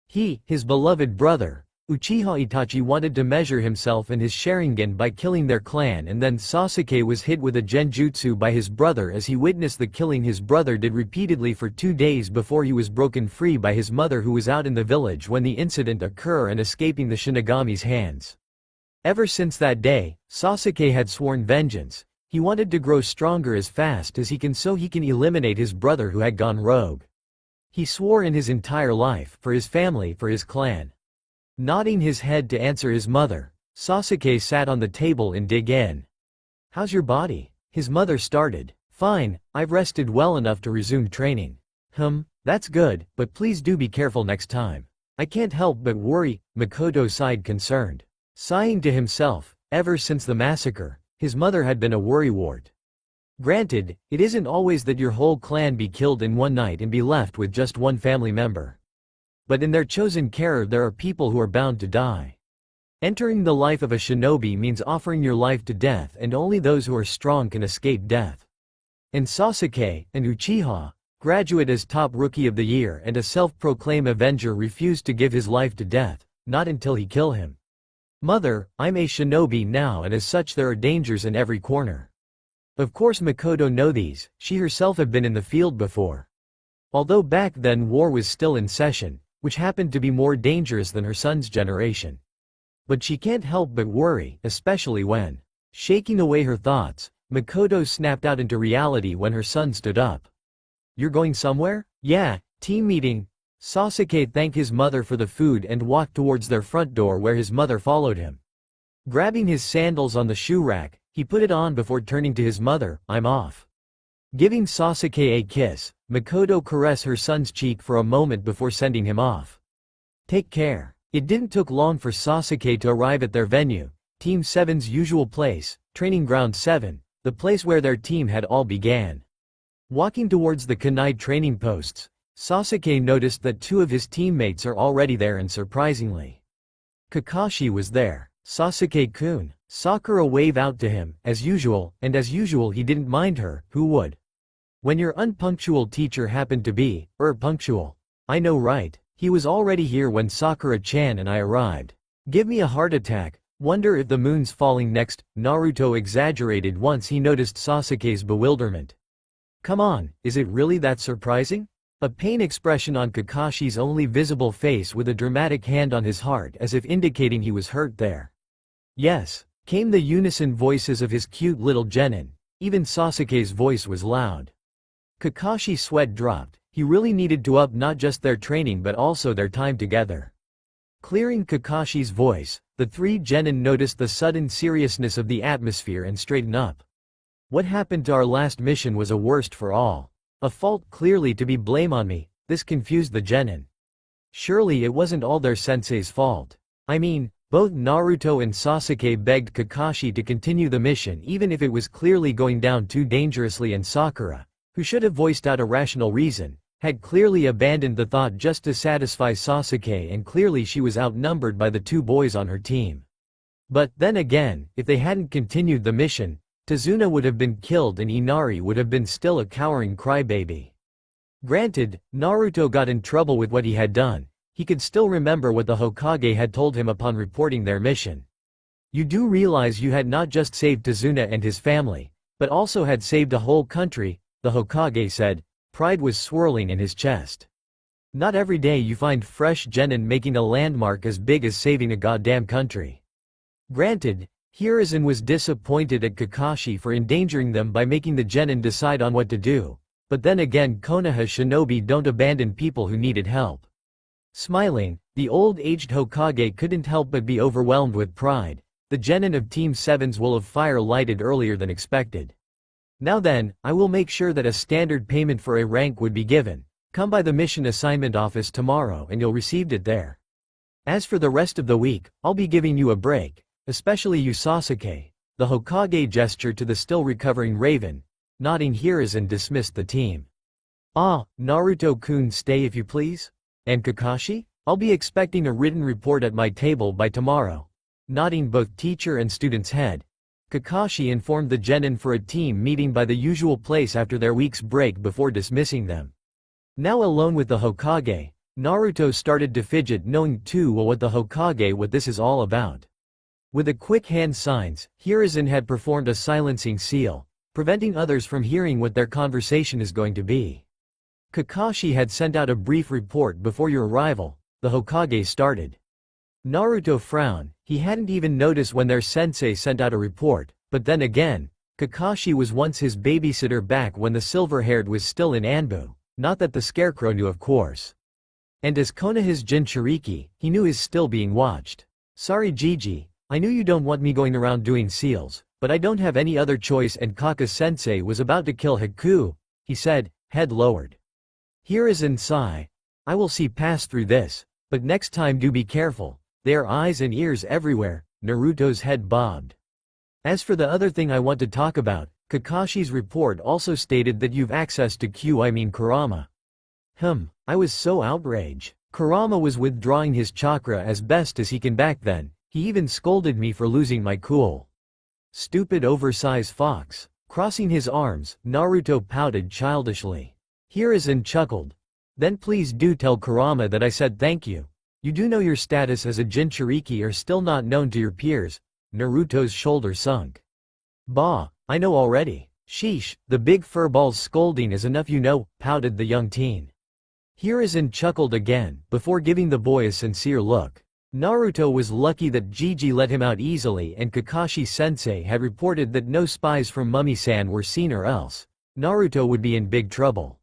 He, his beloved brother, Uchiha Itachi, wanted to measure himself and his Sharingan by killing their clan, and then Sasuke was hit with a genjutsu by his brother as he witnessed the killing his brother did repeatedly for 2 days before he was broken free by his mother, who was out in the village when the incident occurred and escaping the Shinigami's hands. Ever since that day, Sasuke had sworn vengeance. He wanted to grow stronger as fast as he can so he can eliminate his brother who had gone rogue. He swore in his entire life, for his family, for his clan. Nodding his head to answer his mother, Sasuke sat on the table and dig in. "How's your body?" his mother started. "Fine, I've rested well enough to resume training." That's good, but please do be careful next time." "I can't help but worry," Makoto sighed, concerned. Sighing to himself, ever since the massacre, his mother had been a worrywart. Granted, it isn't always that your whole clan be killed in one night and be left with just one family member. But in their chosen care there are people who are bound to die. Entering the life of a shinobi means offering your life to death, and only those who are strong can escape death. And Sasuke, an Uchiha, Graduate as top rookie of the year and a self-proclaimed Avenger refused to give his life to death, not until he kill him. Mother, I'm a shinobi now and as such there are dangers in every corner. Of course Makoto know these, she herself have been in the field before. Although back then war was still in session, which happened to be more dangerous than her son's generation. But she can't help but worry, especially when, shaking away her thoughts, Makoto snapped out into reality when her son stood up. You're going somewhere? Yeah, team meeting. Sasuke thanked his mother for the food and walked towards their front door where his mother followed him. Grabbing his sandals on the shoe rack, he put it on before turning to his mother, I'm off. Giving Sasuke a kiss, Makoto caressed her son's cheek for a moment before sending him off. Take care. It didn't take long for Sasuke to arrive at their venue, Team 7's usual place, Training Ground 7, the place where their team had all began. Walking towards the kunai training posts, Sasuke noticed that two of his teammates are already there and surprisingly, Kakashi was there. Sasuke-kun. Sakura waved out to him, as usual, and as usual he didn't mind her, who would? When your unpunctual teacher happened to be, punctual. I know right, he was already here when Sakura-chan and I arrived. Give me a heart attack, wonder if the moon's falling next, Naruto exaggerated once he noticed Sasuke's bewilderment. Come on, is it really that surprising? A pain expression on Kakashi's only visible face with a dramatic hand on his heart as if indicating he was hurt there. Yes, came the unison voices of his cute little genin. Even Sasuke's voice was loud. Kakashi's sweat dropped, he really needed to up not just their training but also their time together. Clearing Kakashi's voice, the three genin noticed the sudden seriousness of the atmosphere and straightened up. What happened to our last mission was a worst for all. A fault clearly to be blame on me, this confused the genin. Surely it wasn't all their sensei's fault. I mean, both Naruto and Sasuke begged Kakashi to continue the mission even if it was clearly going down too dangerously and Sakura, who should have voiced out a rational reason, had clearly abandoned the thought just to satisfy Sasuke and clearly she was outnumbered by the two boys on her team. But, then again, if they hadn't continued the mission, Tazuna would have been killed and Inari would have been still a cowering crybaby. Granted, Naruto got in trouble with what he had done, he could still remember what the Hokage had told him upon reporting their mission. You do realize you had not just saved Tazuna and his family, but also had saved a whole country, the Hokage said, pride was swirling in his chest. Not every day you find fresh genin making a landmark as big as saving a goddamn country. Granted, Hiruzen was disappointed at Kakashi for endangering them by making the genin decide on what to do, but then again Konoha shinobi don't abandon people who needed help. Smiling, the old-aged Hokage couldn't help but be overwhelmed with pride. The genin of Team 7's will of fire lighted earlier than expected. Now then, I will make sure that a standard payment for a rank would be given. Come by the mission assignment office tomorrow and you'll receive it there. As for the rest of the week, I'll be giving you a break. Especially you Sasuke. The Hokage gestured to the still recovering Raven. Nodding Hiruzen dismissed the team. Ah, Naruto-kun stay if you please? And Kakashi? I'll be expecting a written report at my table by tomorrow. Nodding both teacher and student's head, Kakashi informed the genin for a team meeting by the usual place after their week's break before dismissing them. Now alone with the Hokage, Naruto started to fidget knowing too well what the Hokage what this is all about. With a quick hand signs, Hiruzen had performed a silencing seal, preventing others from hearing what their conversation is going to be. Kakashi had sent out a brief report before your arrival, the Hokage started. Naruto frowned, he hadn't even noticed when their sensei sent out a report, but then again, Kakashi was once his babysitter back when the silver-haired was still in Anbu, not that the scarecrow knew of course. And as Konoha's Jinchuriki, he knew he's still being watched. Sorry Gigi. I knew you don't want me going around doing seals, but I don't have any other choice and Kaka-sensei was about to kill Haku, he said, head lowered. Hiruzen sigh. I will see past through this, but next time do be careful, there are eyes and ears everywhere, Naruto's head bobbed. As for the other thing I want to talk about, Kakashi's report also stated that you've access to Kurama. I was so outraged. Kurama was withdrawing his chakra as best as he can back then. He even scolded me for losing my cool. Stupid oversized fox. Crossing his arms, Naruto pouted childishly. Hiruzen chuckled. Then please do tell Kurama that I said thank you. You do know your status as a Jinchuriki are still not known to your peers. Naruto's shoulder sunk. Bah, I know already. Sheesh, the big furball's scolding is enough you know, pouted the young teen. Hiruzen chuckled again, before giving the boy a sincere look. Naruto was lucky that Gigi let him out easily and Kakashi-sensei had reported that no spies from Mummy-san were seen or else Naruto would be in big trouble.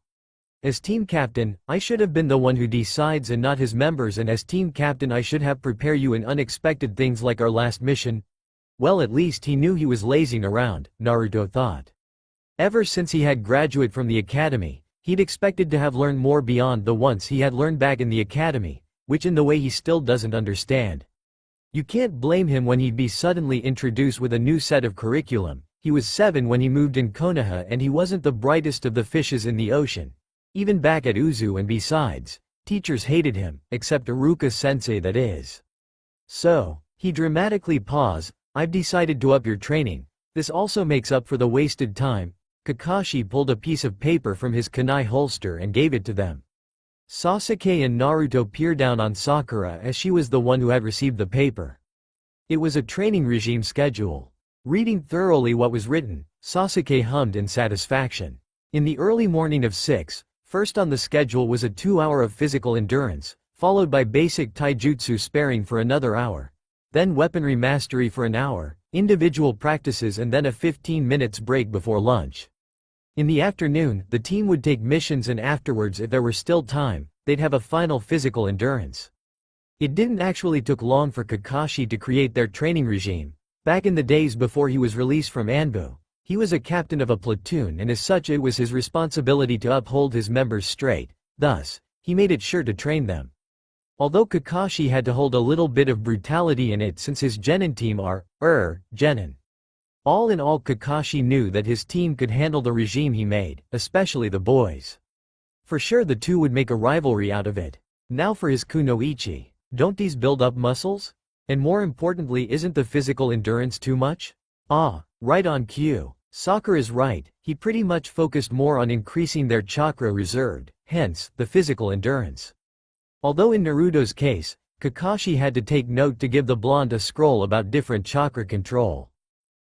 As team captain, I should have been the one who decides and not his members, and as team captain I should have prepared you in unexpected things like our last mission. Well, at least he knew he was lazing around, Naruto thought. Ever since he had graduated from the academy, he'd expected to have learned more beyond the once he had learned back in the academy, which in the way he still doesn't understand. You can't blame him when he'd be suddenly introduced with a new set of curriculum. He was 7 when he moved in Konoha and he wasn't the brightest of the fishes in the ocean. Even back at Uzu, and besides, teachers hated him, except Iruka-sensei, that is. So, he dramatically paused. I've decided to up your training. This also makes up for the wasted time. Kakashi pulled a piece of paper from his kunai holster and gave it to them. Sasuke and Naruto peered down on Sakura as she was the one who had received the paper. It was a training regime schedule. Reading thoroughly what was written, Sasuke hummed in satisfaction. In the early morning of 6, first on the schedule was a 2-hour of physical endurance, followed by basic taijutsu sparring for another hour. Then weaponry mastery for an hour, individual practices, and then a 15 minutes break before lunch. In the afternoon, the team would take missions, and afterwards, if there were still time, they'd have a final physical endurance. It didn't actually took long for Kakashi to create their training regime. Back in the days before he was released from Anbu, he was a captain of a platoon, and as such it was his responsibility to uphold his members straight. Thus, he made it sure to train them. Although Kakashi had to hold a little bit of brutality in it since his genin team are, genin. All in all, Kakashi knew that his team could handle the regime he made, especially the boys. For sure the two would make a rivalry out of it. Now for his kunoichi. Don't these build up muscles? And more importantly, isn't the physical endurance too much? Ah, right on cue. Sakura is right, he pretty much focused more on increasing their chakra reserved, hence, the physical endurance. Although in Naruto's case, Kakashi had to take note to give the blonde a scroll about different chakra control.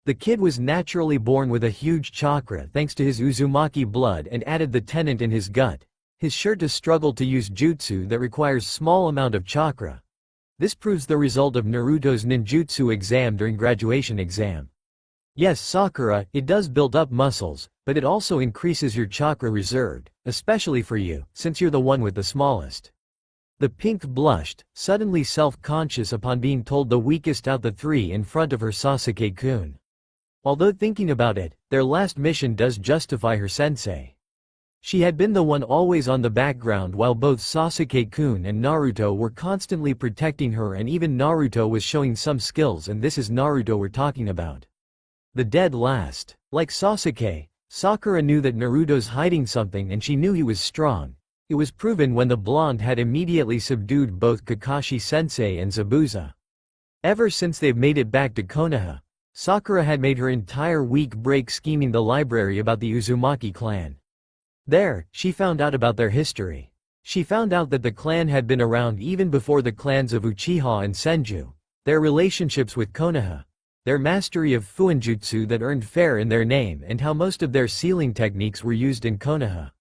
The kid was naturally born with a huge chakra thanks to his Uzumaki blood and added the tenet in his gut. He's sure to struggle to use jutsu that requires small amount of chakra. This proves the result of Naruto's ninjutsu exam during graduation exam. Yes, Sakura, it does build up muscles, but it also increases your chakra reserved, especially for you, since you're the one with the smallest. The pink blushed, suddenly self-conscious upon being told the weakest out the three in front of her Sasuke-kun. Although thinking about it, their last mission does justify her sensei. She had been the one always on the background while both Sasuke-kun and Naruto were constantly protecting her, and even Naruto was showing some skills, and this is Naruto we're talking about. The dead last. Like Sasuke, Sakura knew that Naruto's hiding something and she knew he was strong. It was proven when the blonde had immediately subdued both Kakashi-sensei and Zabuza. Ever since they've made it back to Konoha, Sakura had made her entire week break scheming the library about the Uzumaki clan. There, she found out about their history. She found out that the clan had been around even before the clans of Uchiha and Senju, their relationships with Konoha, their mastery of Fuinjutsu that earned fair in their name, and how most of their sealing techniques were used in Konoha.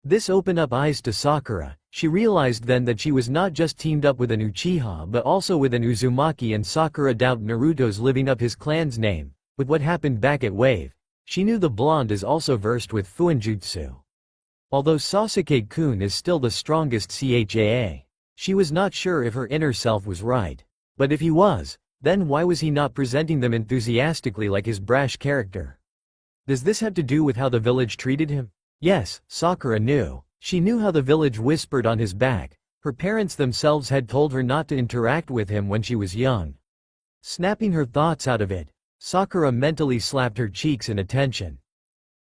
This opened up eyes to Sakura. She realized then that she was not just teamed up with an Uchiha but also with an Uzumaki, and Sakura doubted Naruto's living up his clan's name. With what happened back at Wave, she knew the blonde is also versed with Fuinjutsu. Although Sasuke-kun is still the strongest CHAA, she was not sure if her inner self was right. But if he was, then why was he not presenting them enthusiastically like his brash character? Does this have to do with how the village treated him? Yes, Sakura knew. She knew how the village whispered on his back. Her parents themselves had told her not to interact with him when she was young. Snapping her thoughts out of it, Sakura mentally slapped her cheeks in attention.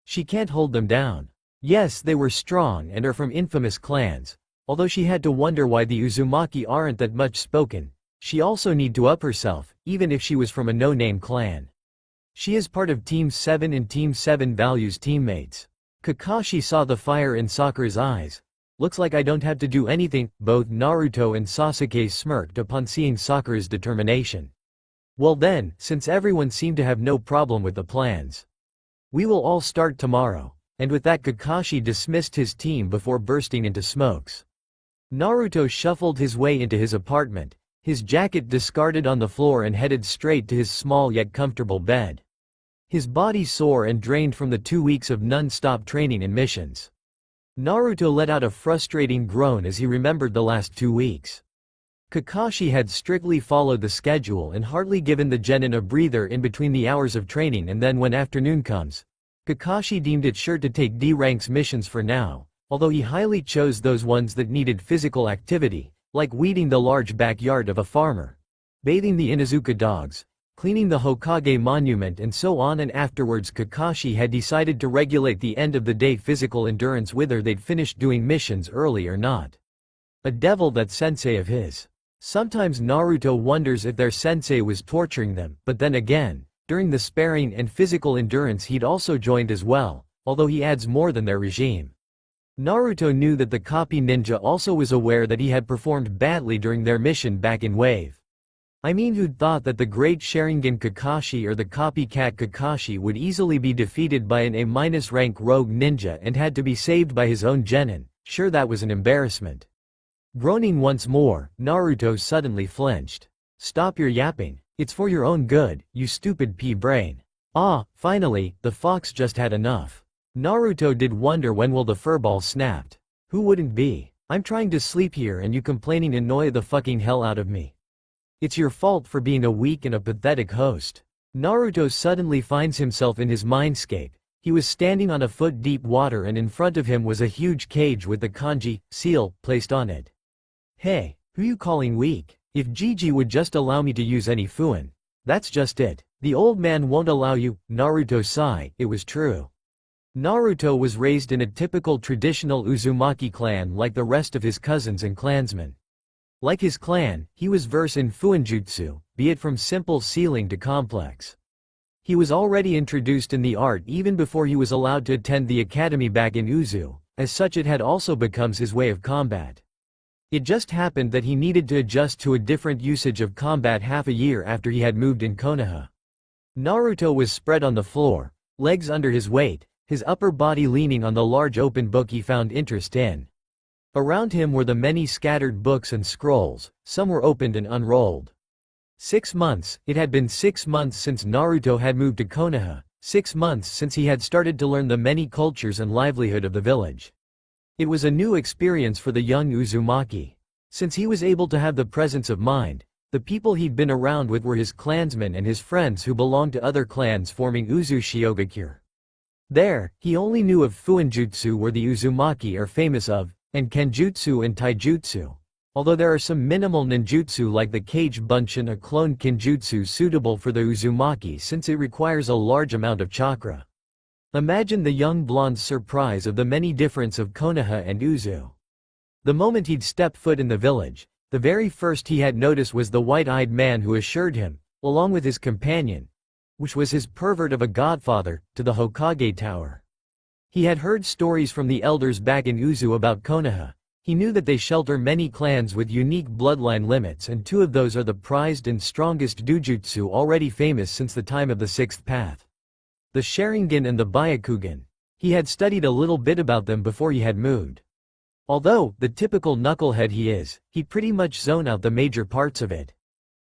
She can't hold them down. Yes, they were strong and are from infamous clans. Although she had to wonder why the Uzumaki aren't that much spoken, she also need to up herself, even if she was from a no-name clan. She is part of Team 7 and Team 7 values teammates. Kakashi saw the fire in Sakura's eyes. Looks like I don't have to do anything. Both Naruto and Sasuke smirked upon seeing Sakura's determination. Well then, since everyone seemed to have no problem with the plans, we will all start tomorrow. And with that, Kakashi dismissed his team before bursting into smokes. Naruto shuffled his way into his apartment, his jacket discarded on the floor, and headed straight to his small yet comfortable bed. His body sore and drained from the 2 weeks of non-stop training and missions. Naruto let out a frustrating groan as he remembered the last 2 weeks. Kakashi had strictly followed the schedule and hardly given the genin a breather in between the hours of training, and then when afternoon comes, Kakashi deemed it sure to take D-Rank's missions for now, although he highly chose those ones that needed physical activity, like weeding the large backyard of a farmer, bathing the Inuzuka dogs, cleaning the Hokage monument, and so on. And afterwards Kakashi had decided to regulate the end-of-the-day physical endurance whether they'd finished doing missions early or not. A devil, that sensei of his. Sometimes Naruto wonders if their sensei was torturing them, but then again, during the sparring and physical endurance he'd also joined as well, although he adds more than their regime. Naruto knew that the copy ninja also was aware that he had performed badly during their mission back in Wave. I mean, who'd thought that the great Sharingan Kakashi or the copycat Kakashi would easily be defeated by an A- rank rogue ninja and had to be saved by his own genin? Sure, that was an embarrassment. Groaning once more, Naruto suddenly flinched. Stop your yapping. It's for your own good, you stupid pea-brain. Ah, finally, the fox just had enough. Naruto did wonder when will the furball snapped. Who wouldn't be? I'm trying to sleep here and you complaining annoy the fucking hell out of me. It's your fault for being a weak and a pathetic host. Naruto suddenly finds himself in his mindscape. He was standing on a foot-deep water and in front of him was a huge cage with the kanji seal placed on it. Hey, who you calling weak? If Gigi would just allow me to use any fuin. That's just it. The old man won't allow you. Naruto sighed. It was true. Naruto was raised in a typical traditional Uzumaki clan like the rest of his cousins and clansmen. Like his clan, he was versed in fuinjutsu, be it from simple sealing to complex. He was already introduced in the art even before he was allowed to attend the academy back in Uzu, as such it had also become his way of combat. It just happened that he needed to adjust to a different usage of combat half a year after he had moved in Konoha. Naruto was spread on the floor, legs under his weight, his upper body leaning on the large open book he found interest in. Around him were the many scattered books and scrolls, some were opened and unrolled. 6 months, it had been 6 months since Naruto had moved to Konoha, 6 months since he had started to learn the many cultures and livelihood of the village. It was a new experience for the young Uzumaki. Since he was able to have the presence of mind, the people he'd been around with were his clansmen and his friends who belonged to other clans forming Uzu Shiogakure. There, he only knew of fuinjutsu where the Uzumaki are famous of, and kenjutsu and taijutsu. Although there are some minimal ninjutsu like the Kage Bunshin, a clone kenjutsu suitable for the Uzumaki since it requires a large amount of chakra. Imagine the young blonde's surprise of the many difference of Konoha and Uzu. The moment he'd stepped foot in the village, the very first he had noticed was the white-eyed man who assured him, along with his companion, which was his pervert of a godfather, to the Hokage Tower. He had heard stories from the elders back in Uzu about Konoha. He knew that they shelter many clans with unique bloodline limits, and 2 of those are the prized and strongest dujutsu already famous since the time of the 6th path. The Sharingan and the Byakugan. He had studied a little bit about them before he had moved. Although, the typical knucklehead he is, he pretty much zoned out the major parts of it.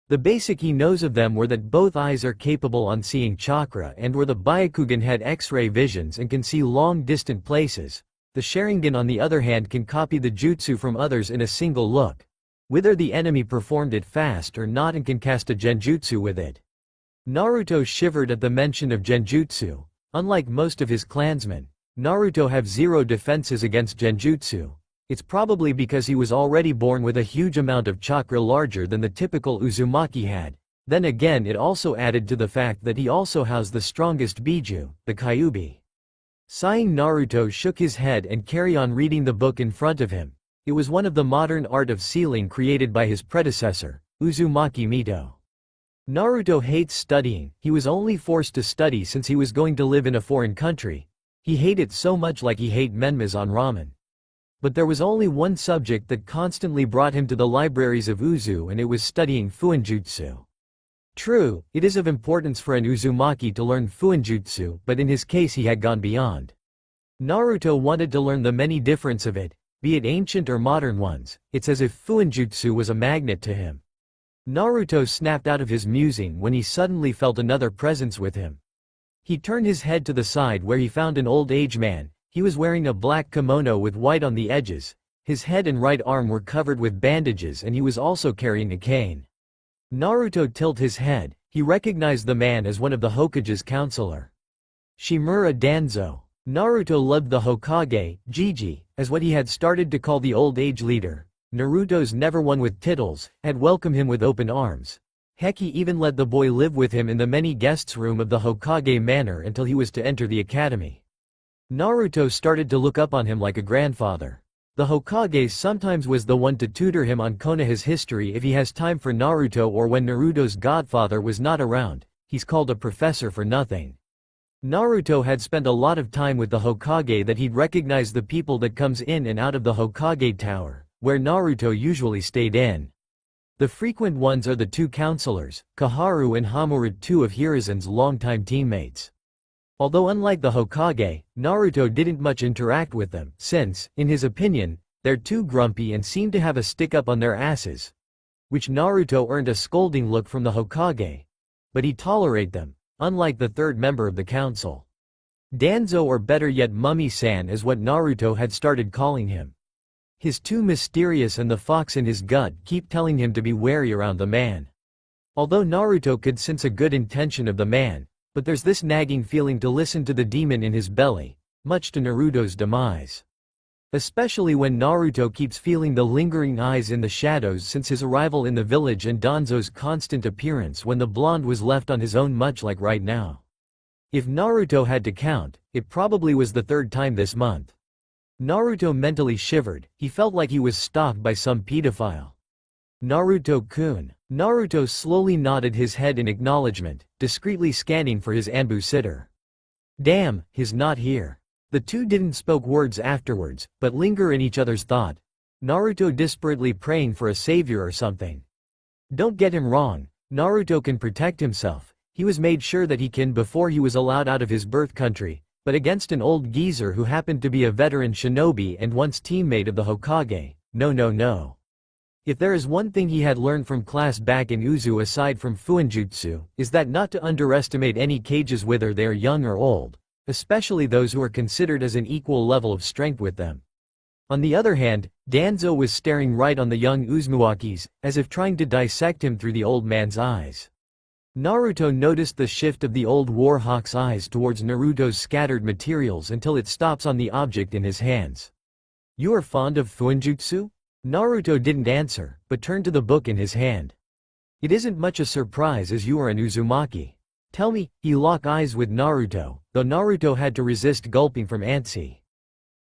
The basic he knows of them were that both eyes are capable on seeing chakra and where the Byakugan had X-ray visions and can see long distant places. The Sharingan on the other hand can copy the jutsu from others in a single look, whether the enemy performed it fast or not, and can cast a genjutsu with it. Naruto shivered at the mention of genjutsu. Unlike most of his clansmen, Naruto have 0 defenses against genjutsu. It's probably because he was already born with a huge amount of chakra larger than the typical Uzumaki had. Then again, it also added to the fact that he also housed the strongest biju, the Kyuubi. Sighing, Naruto shook his head and carried on reading the book in front of him. It was one of the modern art of sealing created by his predecessor, Uzumaki Mito. Naruto hates studying. He was only forced to study since he was going to live in a foreign country. He hated it so much like he hated menmas on ramen. But there was only one subject that constantly brought him to the libraries of Uzu, and it was studying Fuinjutsu. True, it is of importance for an Uzumaki to learn Fuinjutsu, but in his case he had gone beyond. Naruto wanted to learn the many difference of it, be it ancient or modern ones. It's as if Fuinjutsu was a magnet to him. Naruto snapped out of his musing when he suddenly felt another presence with him. He turned his head to the side where he found an old age man. He was wearing a black kimono with white on the edges, his head and right arm were covered with bandages, and he was also carrying a cane. Naruto tilted his head. He recognized the man as one of the Hokage's counselor. Shimura Danzo. Naruto loved the Hokage, Jiji, as what he had started to call the old age leader. Naruto's never one with tittles, had welcomed him with open arms. Heck, he even let the boy live with him in the many guests room of the Hokage manor until he was to enter the academy. Naruto started to look up on him like a grandfather. The Hokage sometimes was the one to tutor him on Konoha's history if he has time for Naruto, or when Naruto's godfather was not around, he's called a professor for nothing. Naruto had spent a lot of time with the Hokage that he'd recognize the people that comes in and out of the Hokage tower, where Naruto usually stayed in. The frequent ones are the two counselors, Kaharu and Hamura, two of Hiruzen's longtime teammates. Although unlike the Hokage, Naruto didn't much interact with them, since, in his opinion, they're too grumpy and seem to have a stick up on their asses. Which Naruto earned a scolding look from the Hokage. But he tolerated them, unlike the third member of the council. Danzo, or better yet Mummy-san, is what Naruto had started calling him. He's too mysterious, and the fox in his gut keep telling him to be wary around the man. Although Naruto could sense a good intention of the man, but there's this nagging feeling to listen to the demon in his belly, much to Naruto's demise. Especially when Naruto keeps feeling the lingering eyes in the shadows since his arrival in the village and Danzo's constant appearance when the blonde was left on his own, much like right now. If Naruto had to count, it probably was the third time this month. Naruto mentally shivered. He felt like he was stalked by some pedophile. Naruto-kun. Naruto slowly nodded his head in acknowledgement, discreetly scanning for his Anbu sitter. Damn, he's not here. The two didn't spoke words afterwards, but linger in each other's thought. Naruto desperately praying for a savior or something. Don't get him wrong, Naruto can protect himself. He was made sure that he can before he was allowed out of his birth country, but against an old geezer who happened to be a veteran shinobi and once teammate of the Hokage, no. If there is one thing he had learned from class back in Uzu aside from Fuinjutsu, is that not to underestimate any Kages whether they are young or old, especially those who are considered as an equal level of strength with them. On the other hand, Danzo was staring right on the young Uzumaki, as if trying to dissect him through the old man's eyes. Naruto noticed the shift of the old warhawk's eyes towards Naruto's scattered materials until it stops on the object in his hands. You are fond of Fuinjutsu? Naruto didn't answer, but turned to the book in his hand. It isn't much a surprise as you are an Uzumaki. Tell me, he locked eyes with Naruto, though Naruto had to resist gulping from antsy.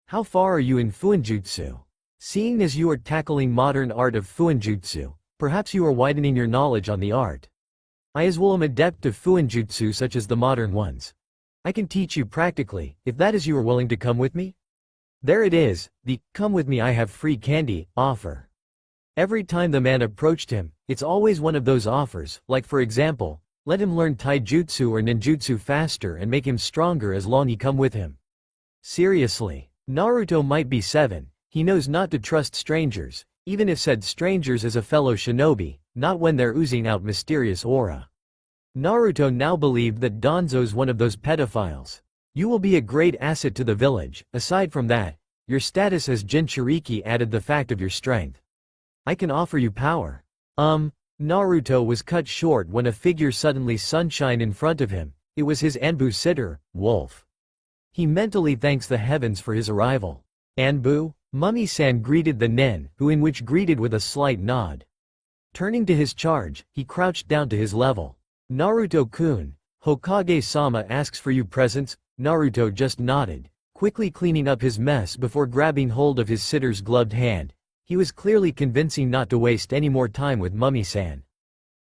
How far are you in Fuinjutsu? Seeing as you are tackling modern art of Fuinjutsu, perhaps you are widening your knowledge on the art. I as well am adept of Fuinjutsu such as the modern ones. I can teach you practically, if that is you are willing to come with me? There it is, the "come with me I have free candy" offer. Every time the man approached him, it's always one of those offers, like for example, let him learn taijutsu or ninjutsu faster and make him stronger as long he come with him. Seriously, Naruto might be 7, he knows not to trust strangers, even if said strangers is a fellow shinobi, not when they're oozing out mysterious aura. Naruto now believed that Danzo's one of those pedophiles. You will be a great asset to the village. Aside from that, your status as Jinchuriki added the fact of your strength. I can offer you power. Naruto was cut short when a figure suddenly sunshine in front of him. It was his Anbu sitter, Wolf. He mentally thanks the heavens for his arrival. Anbu? Mummy-san greeted the nin, who in which greeted with a slight nod. Turning to his charge, he crouched down to his level. Naruto-kun, Hokage-sama asks for you presents. Naruto just nodded, quickly cleaning up his mess before grabbing hold of his sitter's gloved hand. He was clearly convincing not to waste any more time with Mummy-san.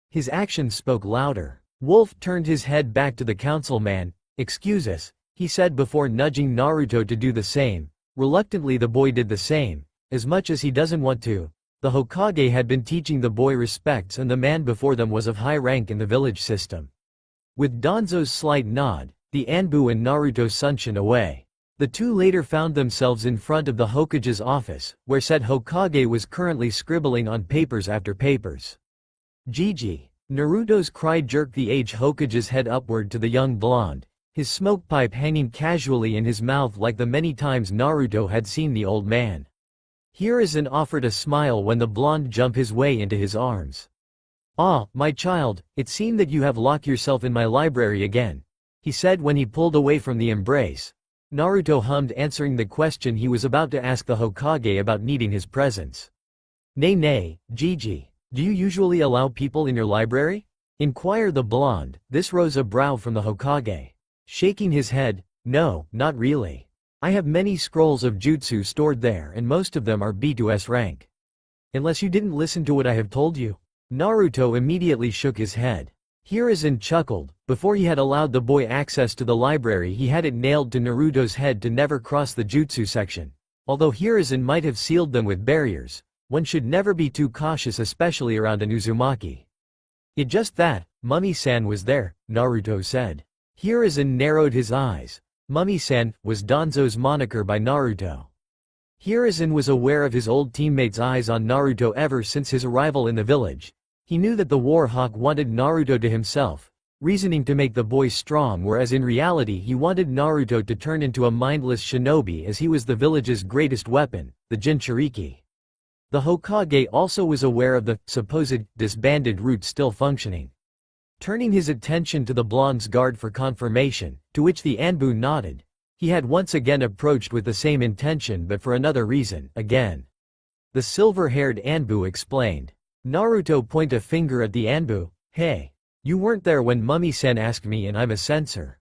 His actions spoke louder. Wolf turned his head back to the councilman. Excuse us, he said before nudging Naruto to do the same. Reluctantly the boy did the same. As much as he doesn't want to, the Hokage had been teaching the boy respects and the man before them was of high rank in the village system. With Danzo's slight nod, the Anbu and Naruto sunshin away. The two later found themselves in front of the Hokage's office, where said Hokage was currently scribbling on papers after papers. Gigi. Naruto's cry jerked the aged Hokage's head upward to the young blonde, his smoke pipe hanging casually in his mouth like the many times Naruto had seen the old man. Hiruzen offered a smile when the blonde jumped his way into his arms. "Ah, my child, it seemed that you have locked yourself in my library again," he said when he pulled away from the embrace. Naruto hummed, answering the question he was about to ask the Hokage about needing his presence. Nay, Gigi. Do you usually allow people in your library?" inquired the blonde. This rose a brow from the Hokage. Shaking his head, "No, not really. I have many scrolls of jutsu stored there and most of them are B2S rank. Unless you didn't listen to what I have told you?" Naruto immediately shook his head. Hiruzen chuckled. Before he had allowed the boy access to the library, he had it nailed to Naruto's head to never cross the jutsu section. Although Hiruzen might have sealed them with barriers, one should never be too cautious, especially around an Uzumaki. "It just that, Mummy-san was there," Naruto said. Hiruzen narrowed his eyes. Mummy-san was Danzo's moniker by Naruto. Hiruzen was aware of his old teammate's eyes on Naruto ever since his arrival in the village. He knew that the War Hawk wanted Naruto to himself, reasoning to make the boy strong, whereas in reality he wanted Naruto to turn into a mindless shinobi as he was the village's greatest weapon, the Jinchuriki. The Hokage also was aware of the supposed disbanded route still functioning. Turning his attention to the blonde's guard for confirmation, to which the Anbu nodded, he had once again approached with the same intention but for another reason, again. The silver-haired Anbu explained. Naruto pointed a finger at the Anbu. "Hey. You weren't there when Mummy-san asked me and I'm a censor."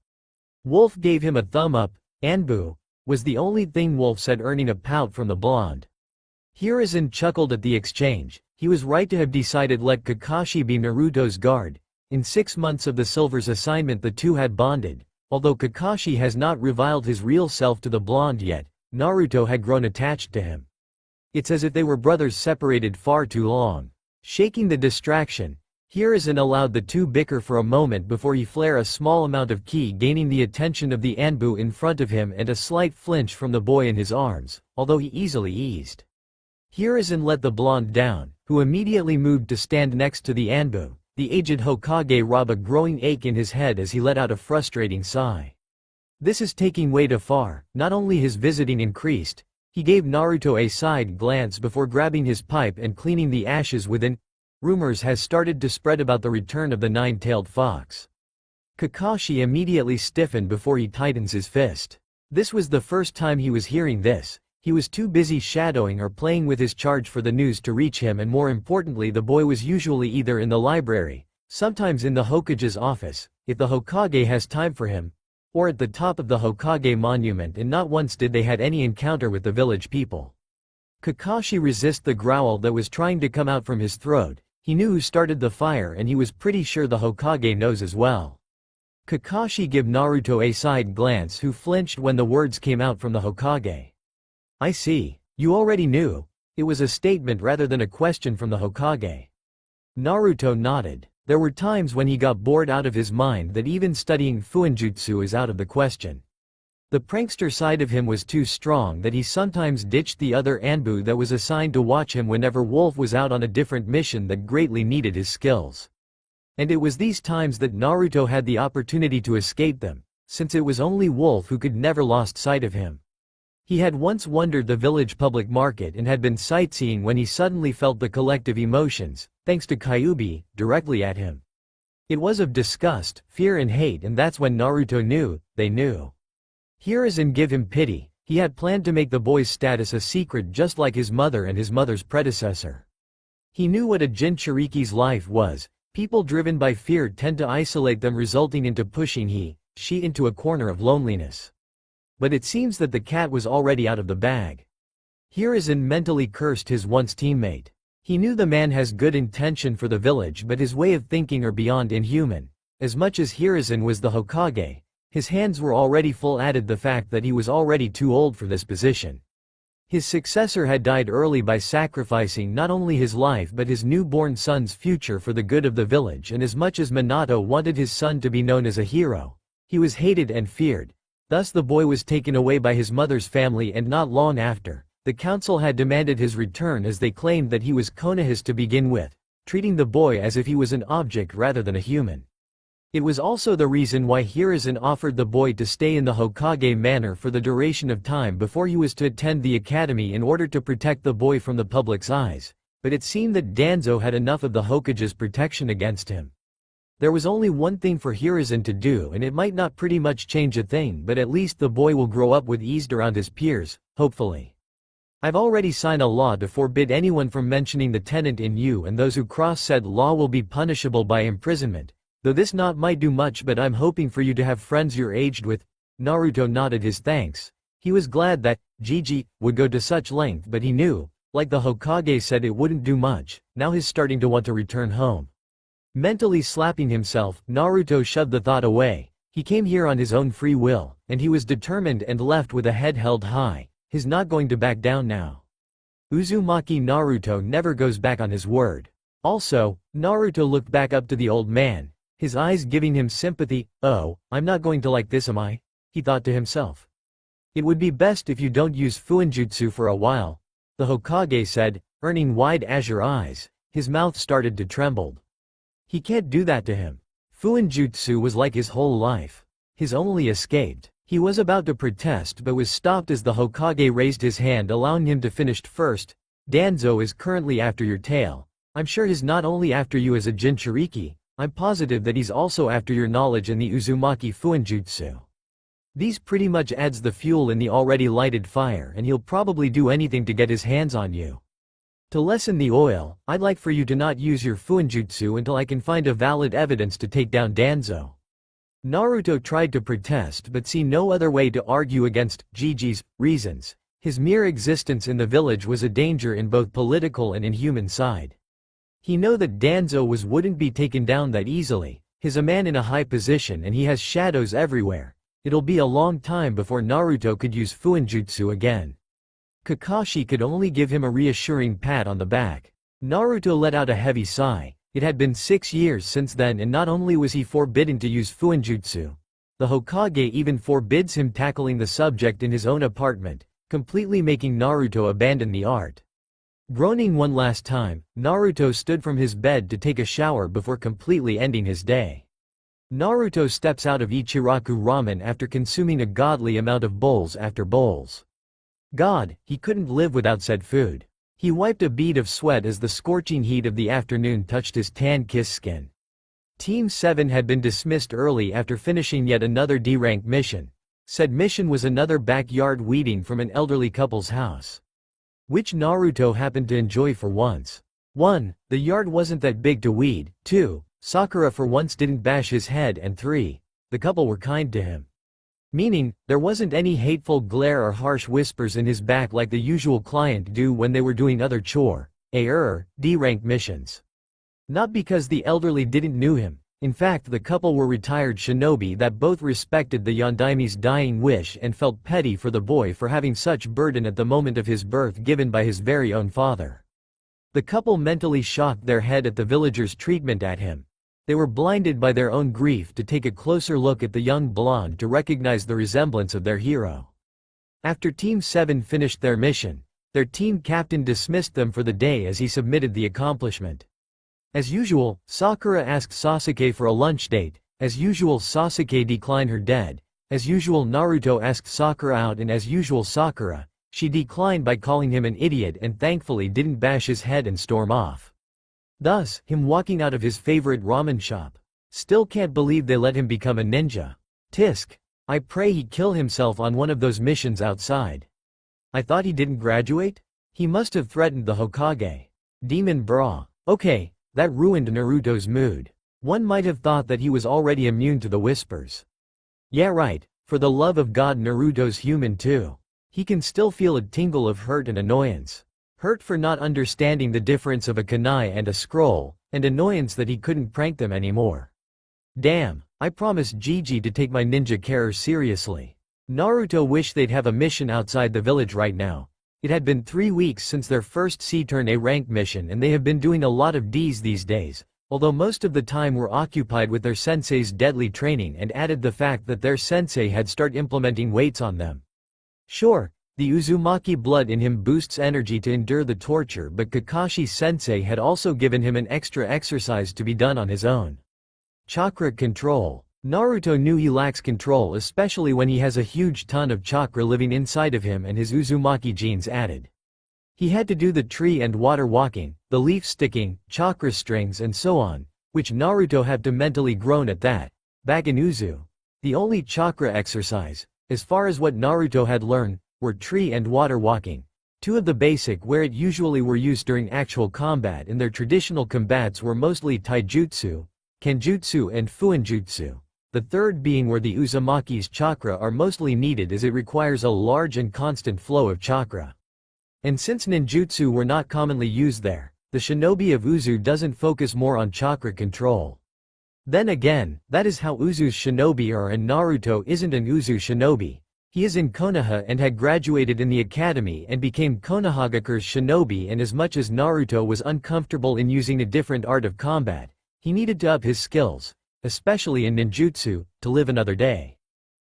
Wolf gave him a thumb up. "Anbu," was the only thing Wolf said, earning a pout from the blonde. Hiruzen chuckled at the exchange. He was right to have decided let Kakashi be Naruto's guard. In 6 months of the Silver's assignment the two had bonded. Although Kakashi has not revealed his real self to the blonde yet, Naruto had grown attached to him. It's as if they were brothers separated far too long. Shaking the distraction, Hiruzen allowed the two bicker for a moment before he flare a small amount of ki, gaining the attention of the Anbu in front of him and a slight flinch from the boy in his arms, although he easily eased. Hiruzen let the blonde down, who immediately moved to stand next to the Anbu. The aged Hokage rubbed a growing ache in his head as he let out a frustrating sigh. This is taking way too far. Not only his visiting increased, he gave Naruto a side glance before grabbing his pipe and cleaning the ashes within. Rumors has started to spread about the return of the nine-tailed fox. Kakashi immediately stiffened before he tightens his fist. This was the first time he was hearing this. He was too busy shadowing or playing with his charge for the news to reach him, and more importantly the boy was usually either in the library, sometimes in the Hokage's office, if the Hokage has time for him, or at the top of the Hokage monument, and not once did they had any encounter with the village people. Kakashi resisted the growl that was trying to come out from his throat. He knew who started the fire and he was pretty sure the Hokage knows as well. Kakashi gave Naruto a side glance, who flinched when the words came out from the Hokage. "I see. You already knew." It was a statement rather than a question from the Hokage. Naruto nodded. There were times when he got bored out of his mind that even studying Fuinjutsu is out of the question. The prankster side of him was too strong that he sometimes ditched the other Anbu that was assigned to watch him whenever Wolf was out on a different mission that greatly needed his skills. And it was these times that Naruto had the opportunity to escape them, since it was only Wolf who could never lost sight of him. He had once wandered the village public market and had been sightseeing when he suddenly felt the collective emotions, thanks to Kyuubi, directly at him. It was of disgust, fear and hate, and that's when Naruto knew, they knew. Hiruzen gave him pity. He had planned to make the boy's status a secret just like his mother and his mother's predecessor. He knew what a Jinchuriki's life was. People driven by fear tend to isolate them, resulting into pushing she into a corner of loneliness. But it seems that the cat was already out of the bag. Hiruzen mentally cursed his once teammate. He knew the man has good intention for the village, but his way of thinking are beyond inhuman. As much as Hiruzen was the Hokage, His hands were already full, added the fact that he was already too old for this position. His successor had died early by sacrificing not only his life but his newborn son's future for the good of the village, and as much as Minato wanted his son to be known as a hero, he was hated and feared. Thus the boy was taken away by his mother's family, and not long after, the council had demanded his return as they claimed that he was Konohas to begin with, treating the boy as if he was an object rather than a human. It was also the reason why Hiruzen offered the boy to stay in the Hokage manor for the duration of time before he was to attend the academy in order to protect the boy from the public's eyes, but it seemed that Danzo had enough of the Hokage's protection against him. There was only one thing for Hiruzen to do, and it might not pretty much change a thing, but at least the boy will grow up with ease around his peers, hopefully. I've already signed a law to forbid anyone from mentioning the tenant in you, and those who cross said law will be punishable by imprisonment. Though this not might do much, but I'm hoping for you to have friends you're aged with. Naruto nodded his thanks. He was glad that Gigi would go to such length, but he knew, like the Hokage said, it wouldn't do much. Now he's starting to want to return home. Mentally slapping himself, Naruto shoved the thought away. He came here on his own free will, and he was determined and left with a head held high. He's not going to back down now. Uzumaki Naruto never goes back on his word. Also, Naruto looked back up to the old man, his eyes giving him sympathy. Oh, I'm not going to like this, am I? He thought to himself. It would be best if you don't use Fuinjutsu for a while, the Hokage said, earning wide azure eyes. His mouth started to tremble. He can't do that to him. Fuinjutsu was like his whole life. His only escaped. He was about to protest but was stopped as the Hokage raised his hand, allowing him to finish first. Danzo is currently after your tail. I'm sure he's not only after you as a Jinchuriki, I'm positive that he's also after your knowledge in the Uzumaki Fuinjutsu. These pretty much adds the fuel in the already lighted fire, and he'll probably do anything to get his hands on you. To lessen the oil, I'd like for you to not use your Fuinjutsu until I can find a valid evidence to take down Danzo. Naruto tried to protest but see no other way to argue against Gigi's reasons. His mere existence in the village was a danger in both political and in human side. He knew that Danzo wouldn't be taken down that easily. He's a man in a high position and he has shadows everywhere. It'll be a long time before Naruto could use Fuinjutsu again. Kakashi could only give him a reassuring pat on the back. Naruto let out a heavy sigh. It had been 6 years since then, and not only was he forbidden to use Fuinjutsu, the Hokage even forbids him tackling the subject in his own apartment, completely making Naruto abandon the art. Groaning one last time, Naruto stood from his bed to take a shower before completely ending his day. Naruto steps out of Ichiraku Ramen after consuming a godly amount of bowls after bowls. God, he couldn't live without said food. He wiped a bead of sweat as the scorching heat of the afternoon touched his tan-kissed skin. Team 7 had been dismissed early after finishing yet another D-rank mission. Said mission was another backyard weeding from an elderly couple's house, which Naruto happened to enjoy for once. 1. The yard wasn't that big to weed. 2. Sakura for once didn't bash his head, and 3. The couple were kind to him. Meaning, there wasn't any hateful glare or harsh whispers in his back like the usual client do when they were doing other D-rank missions. Not because the elderly didn't know him. In fact, the couple were retired shinobi that both respected the Yondaime's dying wish and felt petty for the boy for having such burden at the moment of his birth given by his very own father. The couple mentally shocked their head at the villagers' treatment at him. They were blinded by their own grief to take a closer look at the young blonde to recognize the resemblance of their hero. After Team 7 finished their mission, their team captain dismissed them for the day as he submitted the accomplishment. As usual, Sakura asked Sasuke for a lunch date. As usual, Sasuke declined her dead. As usual, Naruto asked Sakura out, and as usual, Sakura, she declined by calling him an idiot and thankfully didn't bash his head and storm off. Thus, him walking out of his favorite ramen shop. Still can't believe they let him become a ninja. Tisk. I pray he kill himself on one of those missions outside. I thought he didn't graduate? He must have threatened the Hokage. Demon bra. Okay, that ruined Naruto's mood. One might have thought that he was already immune to the whispers. Yeah right, for the love of God, Naruto's human too. He can still feel a tingle of hurt and annoyance. Hurt for not understanding the difference of a kunai and a scroll, and annoyance that he couldn't prank them anymore. Damn, I promised Gigi to take my ninja carer seriously. Naruto wished they'd have a mission outside the village right now. It had been 3 weeks since their first C-turn A rank mission and they have been doing a lot of Ds these days, although most of the time were occupied with their sensei's deadly training and added the fact that their sensei had started implementing weights on them. Sure, the Uzumaki blood in him boosts energy to endure the torture, but Kakashi's sensei had also given him an extra exercise to be done on his own. Chakra control. Naruto knew he lacks control, especially when he has a huge ton of chakra living inside of him and his Uzumaki genes added. He had to do the tree and water walking, the leaf sticking, chakra strings and so on, which Naruto had to mentally groan at that. Back in Uzu, the only chakra exercise, as far as what Naruto had learned, were tree and water walking. Two of the basic where it usually were used during actual combat in their traditional combats were mostly taijutsu, kenjutsu and fuinjutsu. The third being where the Uzumaki's chakra are mostly needed as it requires a large and constant flow of chakra. And since ninjutsu were not commonly used there, the shinobi of Uzu doesn't focus more on chakra control. Then again, that is how Uzu's shinobi are, and Naruto isn't an Uzu shinobi. He is in Konoha and had graduated in the academy and became Konohagakure's shinobi, and as much as Naruto was uncomfortable in using a different art of combat, he needed to up his skills, especially in ninjutsu, to live another day.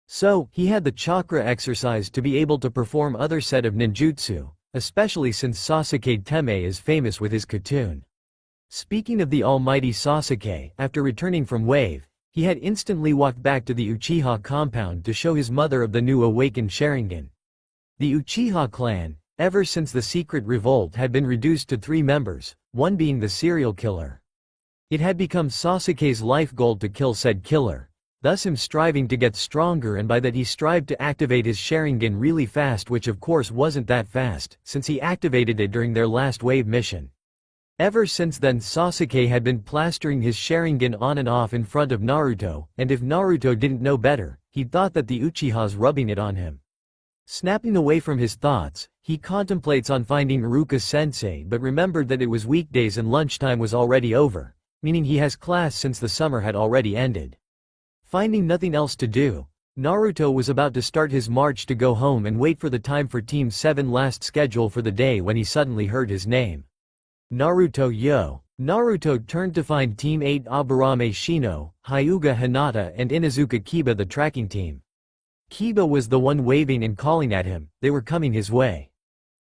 So, he had the chakra exercise to be able to perform other set of ninjutsu, especially since Sasuke Teme is famous with his Katun. Speaking of the almighty Sasuke, after returning from Wave, he had instantly walked back to the Uchiha compound to show his mother of the new awakened Sharingan. The Uchiha clan, ever since the secret revolt, had been reduced to 3 members, one being the serial killer. It had become Sasuke's life goal to kill said killer, thus him striving to get stronger, and by that he strived to activate his Sharingan really fast, which of course wasn't that fast, since he activated it during their last wave mission. Ever since then Sasuke had been plastering his Sharingan on and off in front of Naruto, and if Naruto didn't know better, he thought that the Uchiha's rubbing it on him. Snapping away from his thoughts, he contemplates on finding Iruka-sensei, but remembered that it was weekdays and lunchtime was already over, meaning he has class since the summer had already ended. Finding nothing else to do, Naruto was about to start his march to go home and wait for the time for Team 7 last schedule for the day when he suddenly heard his name. Naruto, yo! Naruto turned to find Team 8 Aburame Shino, Hyuga Hinata and Inuzuka Kiba, the tracking team. Kiba was the one waving and calling at him. They were coming his way.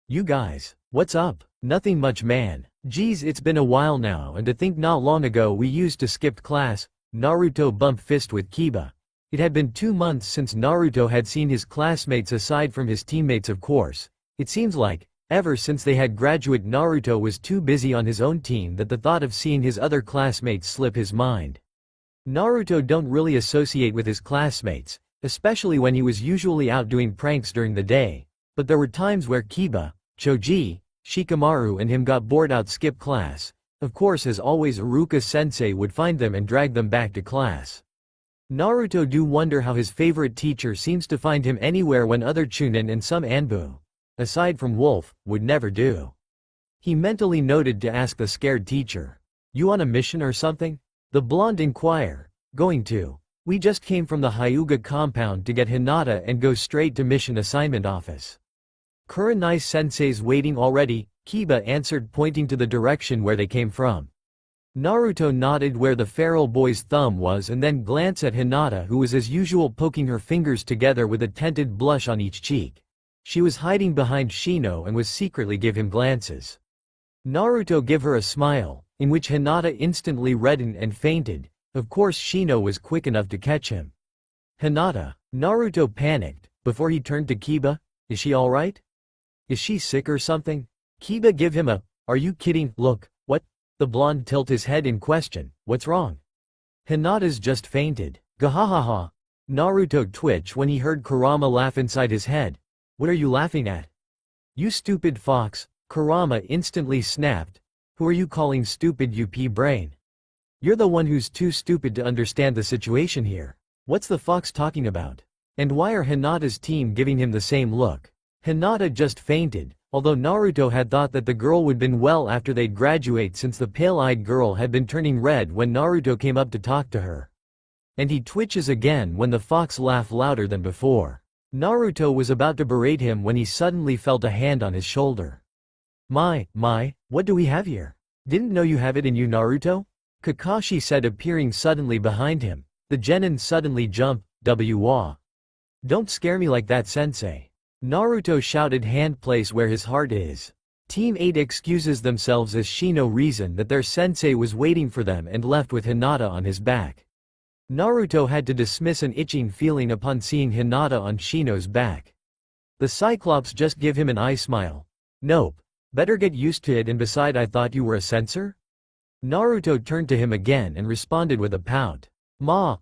You guys, what's up? Nothing much, man. Geez, it's been a while now, and to think not long ago we used to skip class. Naruto bumped fist with Kiba. It had been 2 months since Naruto had seen his classmates aside from his teammates, of course. It seems like, ever since they had graduated, Naruto was too busy on his own team that the thought of seeing his other classmates slipped his mind. Naruto don't really associate with his classmates, especially when he was usually out doing pranks during the day, but there were times where Kiba, Choji, Shikamaru and him got bored out skip class. Of course, as always, Iruka-sensei would find them and drag them back to class. Naruto do wonder how his favorite teacher seems to find him anywhere when other Chunin and some Anbu, aside from Wolf, would never do. He mentally noted to ask the scared teacher, "You on a mission or something?" The blonde inquired, "Going to. We just came from the Hyuga compound to get Hinata and go straight to mission assignment office." "Kurenai-sensei's waiting already," Kiba answered, pointing to the direction where they came from. Naruto nodded where the feral boy's thumb was and then glanced at Hinata, who was as usual poking her fingers together with a tinted blush on each cheek. She was hiding behind Shino and was secretly give him glances. Naruto gave her a smile, in which Hinata instantly reddened and fainted. Of course Shino was quick enough to catch him. "Hinata." Naruto panicked, before he turned to Kiba, "Is she alright? Is she sick or something?" Kiba give him a, "Are you kidding, look." "What?" The blonde tilt his head in question, "What's wrong?" "Hinata's just fainted." Gahahaha. Naruto twitched when he heard Kurama laugh inside his head. "What are you laughing at?" "You stupid fox," Kurama instantly snapped. "Who are you calling stupid, you pea-brain? You're the one who's too stupid to understand the situation here. What's the fox talking about? And why are Hinata's team giving him the same look?" Hinata just fainted, although Naruto had thought that the girl would been well after they'd graduate, since the pale-eyed girl had been turning red when Naruto came up to talk to her. And he twitches again when the fox laughed louder than before. Naruto was about to berate him when he suddenly felt a hand on his shoulder. My, what do we have here? Didn't know you have it in you, Naruto? Kakashi said, appearing suddenly behind him. The genin suddenly jumped. Wah. Don't scare me like that, sensei. Naruto shouted, hand place where his heart is. Team 8 excuses themselves as Shino reasoned that their sensei was waiting for them and left with Hinata on his back. Naruto had to dismiss an itching feeling upon seeing Hinata on Shino's back. The Cyclops just give him an eye smile. Nope. Better get used to it, and beside, I thought you were a censor? Naruto turned to him again and responded with a pout. Ma,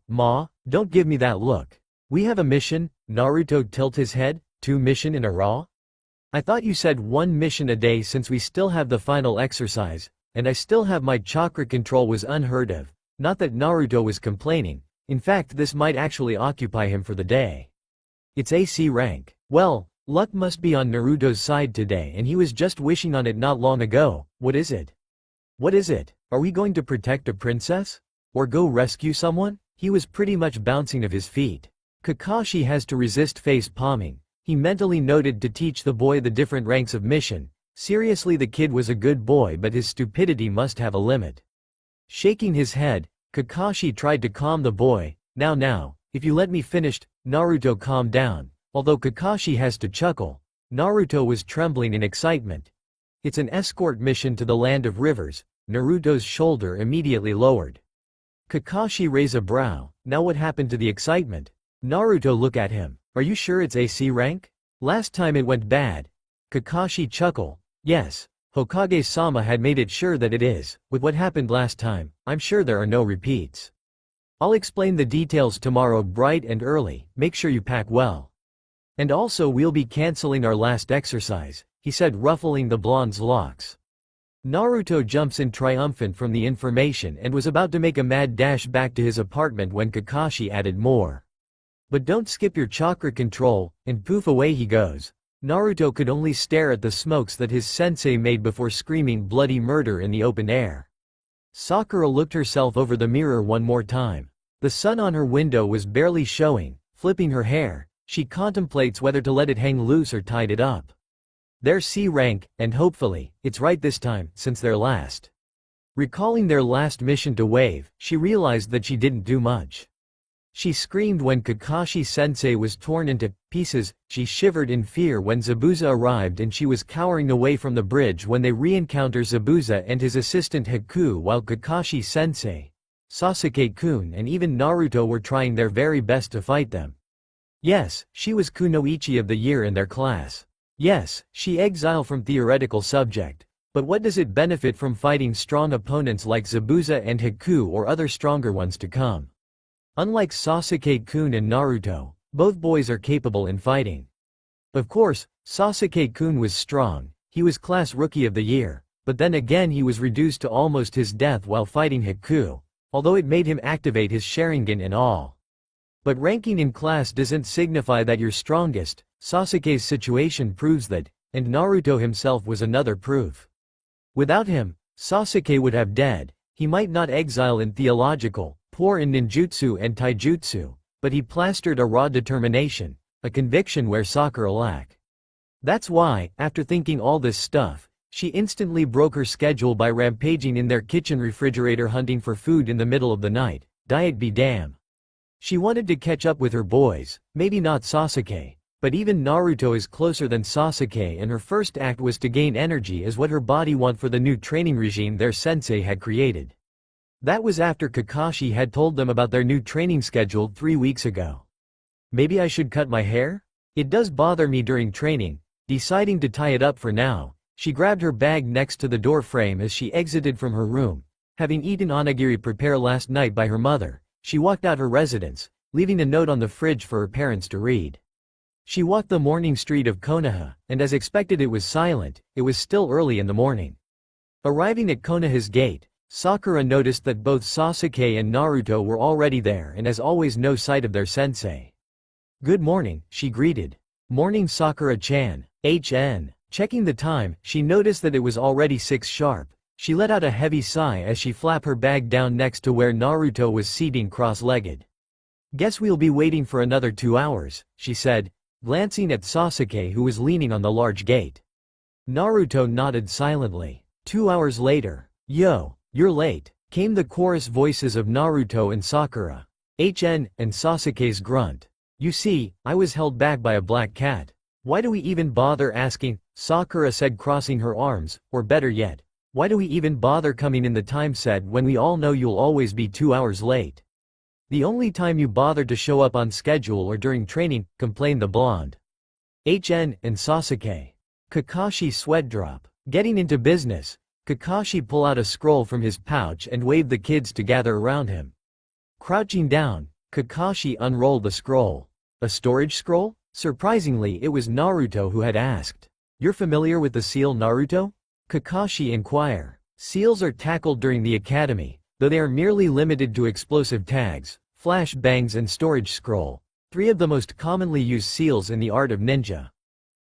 don't give me that look. We have a mission. Naruto tilt his head. 2 mission in a row? I thought you said 1 mission a day, since we still have the final exercise, and I still have my chakra control was unheard of. Not that Naruto was complaining. In fact, this might actually occupy him for the day. It's AC rank. Well, luck must be on Naruto's side today, and he was just wishing on it not long ago. What is it? What is it? Are we going to protect a princess? Or go rescue someone? He was pretty much bouncing of his feet. Kakashi has to resist face palming. He mentally noted to teach the boy the different ranks of mission. Seriously, the kid was a good boy, but his stupidity must have a limit. Shaking his head, Kakashi tried to calm the boy. Now, if you let me finish. Naruto calmed down. Although Kakashi has to chuckle, Naruto was trembling in excitement. It's an escort mission to the land of rivers. Naruto's shoulder immediately lowered. Kakashi raised a brow. Now what happened to the excitement? Naruto looked at him. Are you sure it's AC rank? Last time it went bad. Kakashi chuckled. Yes, Hokage-sama had made it sure that it is. With what happened last time, I'm sure there are no repeats. I'll explain the details tomorrow bright and early. Make sure you pack well. And also, we'll be canceling our last exercise, he said, ruffling the blonde's locks. Naruto jumps in triumphant from the information and was about to make a mad dash back to his apartment when Kakashi added more. But don't skip your chakra control, and poof, away he goes. Naruto could only stare at the smokes that his sensei made before screaming bloody murder in the open air. Sakura looked herself over the mirror one more time. The sun on her window was barely showing. Flipping her hair, she contemplates whether to let it hang loose or tied it up. They're C rank, and hopefully, it's right this time, since their last. Recalling their last mission to Wave, she realized that she didn't do much. She screamed when Kakashi-sensei was torn into pieces. She shivered in fear when Zabuza arrived, and she was cowering away from the bridge when they re-encounter Zabuza and his assistant Haku, while Kakashi-sensei, Sasuke-kun and even Naruto were trying their very best to fight them. Yes, she was Kunoichi of the year in their class. Yes, she exiled from theoretical subject. But what does it benefit from fighting strong opponents like Zabuza and Haku or other stronger ones to come? Unlike Sasuke-kun and Naruto, both boys are capable in fighting. Of course, Sasuke-kun was strong. He was class rookie of the year, but then again he was reduced to almost his death while fighting Haku, although it made him activate his Sharingan and all. But ranking in class doesn't signify that you're strongest. Sasuke's situation proves that, and Naruto himself was another proof. Without him, Sasuke would have dead. He might not exile in theological, poor in ninjutsu and taijutsu, but he plastered a raw determination, a conviction where Sakura lacked. That's why, after thinking all this stuff, she instantly broke her schedule by rampaging in their kitchen refrigerator hunting for food in the middle of the night. Diet be damn. She wanted to catch up with her boys, maybe not Sasuke, but even Naruto is closer than Sasuke, and her first act was to gain energy as what her body want for the new training regime their sensei had created. That was after Kakashi had told them about their new training schedule 3 weeks ago. Maybe I should cut my hair? It does bother me during training. Deciding to tie it up for now, she grabbed her bag next to the door frame as she exited from her room. Having eaten onigiri prepared last night by her mother, she walked out her residence, leaving a note on the fridge for her parents to read. She walked the morning street of Konoha, and as expected it was silent. It was still early in the morning. Arriving at Konoha's gate, Sakura noticed that both Sasuke and Naruto were already there, and as always no sight of their sensei. Good morning, she greeted. Morning, Sakura-chan. HN. Checking the time, she noticed that it was already 6 sharp. She let out a heavy sigh as she flapped her bag down next to where Naruto was seating cross-legged. Guess we'll be waiting for another 2 hours, she said, glancing at Sasuke who was leaning on the large gate. Naruto nodded silently. 2 hours later. Yo, you're late, came the chorus voices of Naruto and Sakura. And Sasuke's grunt. You see, I was held back by a black cat. Why do we even bother asking? Sakura said, crossing her arms, or better yet, why do we even bother coming in the time said when we all know you'll always be 2 hours late? The only time you bother to show up on schedule or during training, complained the blonde. And Sasuke. Kakashi sweat drop. Getting into business, Kakashi pulled out a scroll from his pouch and waved the kids to gather around him. Crouching down, Kakashi unrolled the scroll. A storage scroll? Surprisingly, it was Naruto who had asked. You're familiar with the seal, Naruto? Kakashi inquired. Seals are tackled during the academy, though they are merely limited to explosive tags, flash bangs and storage scroll, 3 of the most commonly used seals in the art of ninja.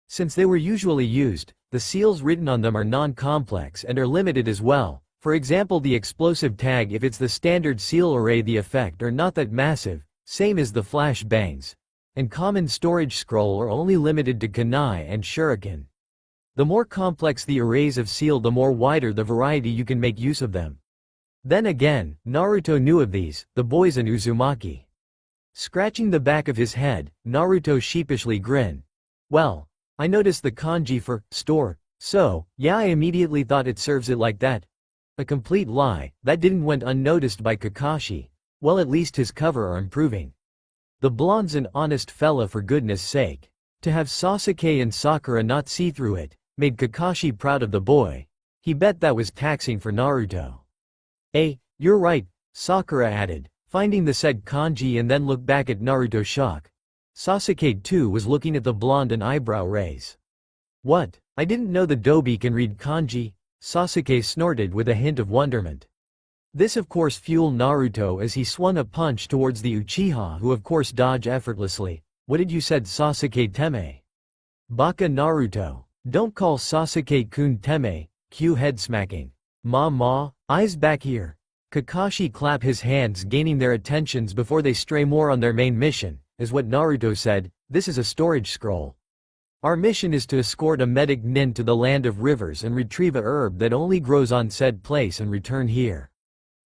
Since they were usually used, the seals written on them are non-complex and are limited as well. For example, the explosive tag, if it's the standard seal array, the effect are not that massive, same as the flash bangs. And common storage scroll are only limited to kunai and shuriken. The more complex the arrays of seal, the more wider the variety you can make use of them. Then again, Naruto knew of these, the boys and Uzumaki. Scratching the back of his head, Naruto sheepishly grinned. Well, I noticed the kanji for store, so, yeah, I immediately thought it serves it like that. A complete lie, that didn't went unnoticed by Kakashi. Well, at least his cover are improving. The blonde's an honest fella, for goodness sake. To have Sasuke and Sakura not see through it, made Kakashi proud of the boy. He bet that was taxing for Naruto. You're right, Sakura added, finding the said kanji and then looked back at Naruto shock. Sasuke too was looking at the blonde and eyebrow raise. What? I didn't know the Dobi can read kanji, Sasuke snorted with a hint of wonderment. This of course fueled Naruto as he swung a punch towards the Uchiha, who of course dodged effortlessly. What did you said, Sasuke teme? Baka Naruto. Don't call Sasuke-kun teme, Q head smacking. Ma, eyes back here. Kakashi clapped his hands, gaining their attentions before they stray more on their main mission, is what Naruto said. This is a storage scroll. Our mission is to escort a medic nin to the land of rivers and retrieve a herb that only grows on said place and return here.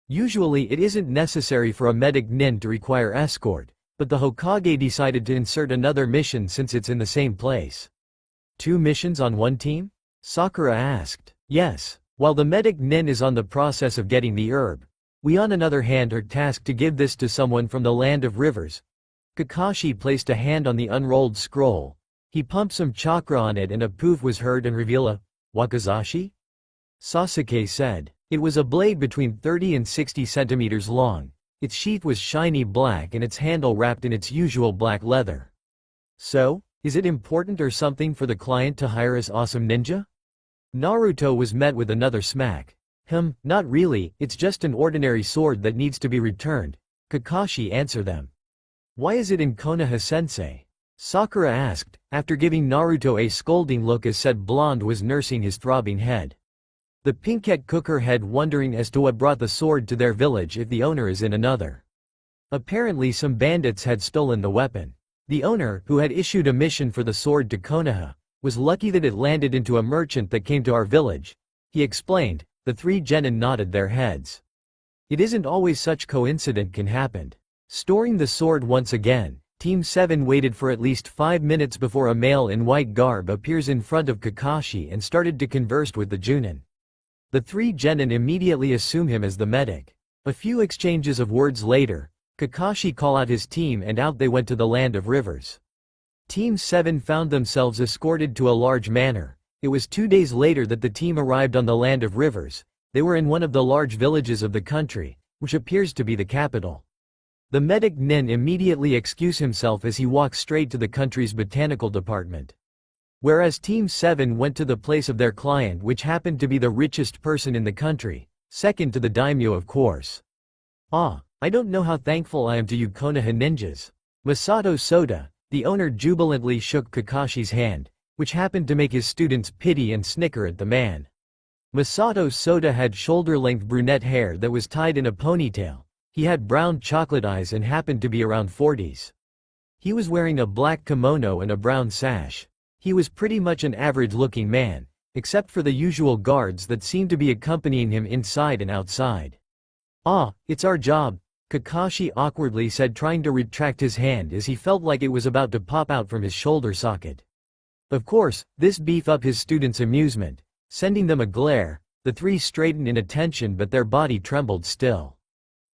Usually it isn't necessary for a medic nin to require escort, but the Hokage decided to insert another mission since it's in the same place. 2 missions on one team? Sakura asked. Yes, while the medic nin is on the process of getting the herb, we on another hand are tasked to give this to someone from the land of rivers. Kakashi placed a hand on the unrolled scroll. He pumped some chakra on it and a poof was heard and revealed a wakizashi? Sasuke said. It was a blade between 30 and 60 centimeters long. Its sheath was shiny black and its handle wrapped in its usual black leather. So, is it important or something for the client to hire us awesome ninja? Naruto was met with another smack. Not really, it's just an ordinary sword that needs to be returned. Kakashi answered them. Why is it in Konoha-sensei? Sakura asked, after giving Naruto a scolding look as said blonde was nursing his throbbing head. The pinkette cooker head wondering as to what brought the sword to their village if the owner is in another. Apparently some bandits had stolen the weapon. The owner, who had issued a mission for the sword to Konoha, was lucky that it landed into a merchant that came to our village. He explained. The 3 genin nodded their heads. It isn't always such coincidence can happen. Storing the sword once again, Team 7 waited for at least 5 minutes before a male in white garb appears in front of Kakashi and started to converse with the Junin. The 3 genin immediately assume him as the medic. A few exchanges of words later, Kakashi called out his team and out they went to the land of rivers. Team 7 found themselves escorted to a large manor. It was 2 days later that the team arrived on the land of rivers. They were in one of the large villages of the country, which appears to be the capital. The medic nin immediately excused himself as he walked straight to the country's botanical department. Whereas Team 7 went to the place of their client, which happened to be the richest person in the country, second to the daimyo of course. I don't know how thankful I am to you Konoha ninjas. Masato Soda, the owner jubilantly shook Kakashi's hand, which happened to make his students pity and snicker at the man. Masato Soda had shoulder-length brunette hair that was tied in a ponytail. He had brown chocolate eyes and happened to be around 40s. He was wearing a black kimono and a brown sash. He was pretty much an average-looking man, except for the usual guards that seemed to be accompanying him inside and outside. "Ah, it's our job," Kakashi awkwardly said, trying to retract his hand as he felt like it was about to pop out from his shoulder socket. Of course, this beefed up his students' amusement, sending them a glare. The three straightened in attention, but their body trembled still.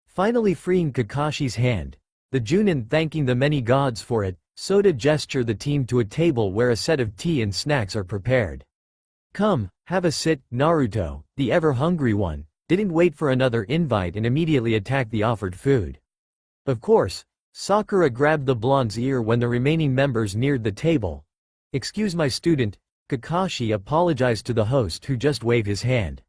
Finally freeing Kakashi's hand, the Junin thanking the many gods for it, Soda gestured the team to a table where a set of tea and snacks are prepared. "Come, have a sit." Naruto, the ever-hungry one, didn't wait for another invite and immediately attacked the offered food. Of course, Sakura grabbed the blonde's ear when the remaining members neared the table. "Excuse my student," Kakashi apologized to the host, who just waved his hand.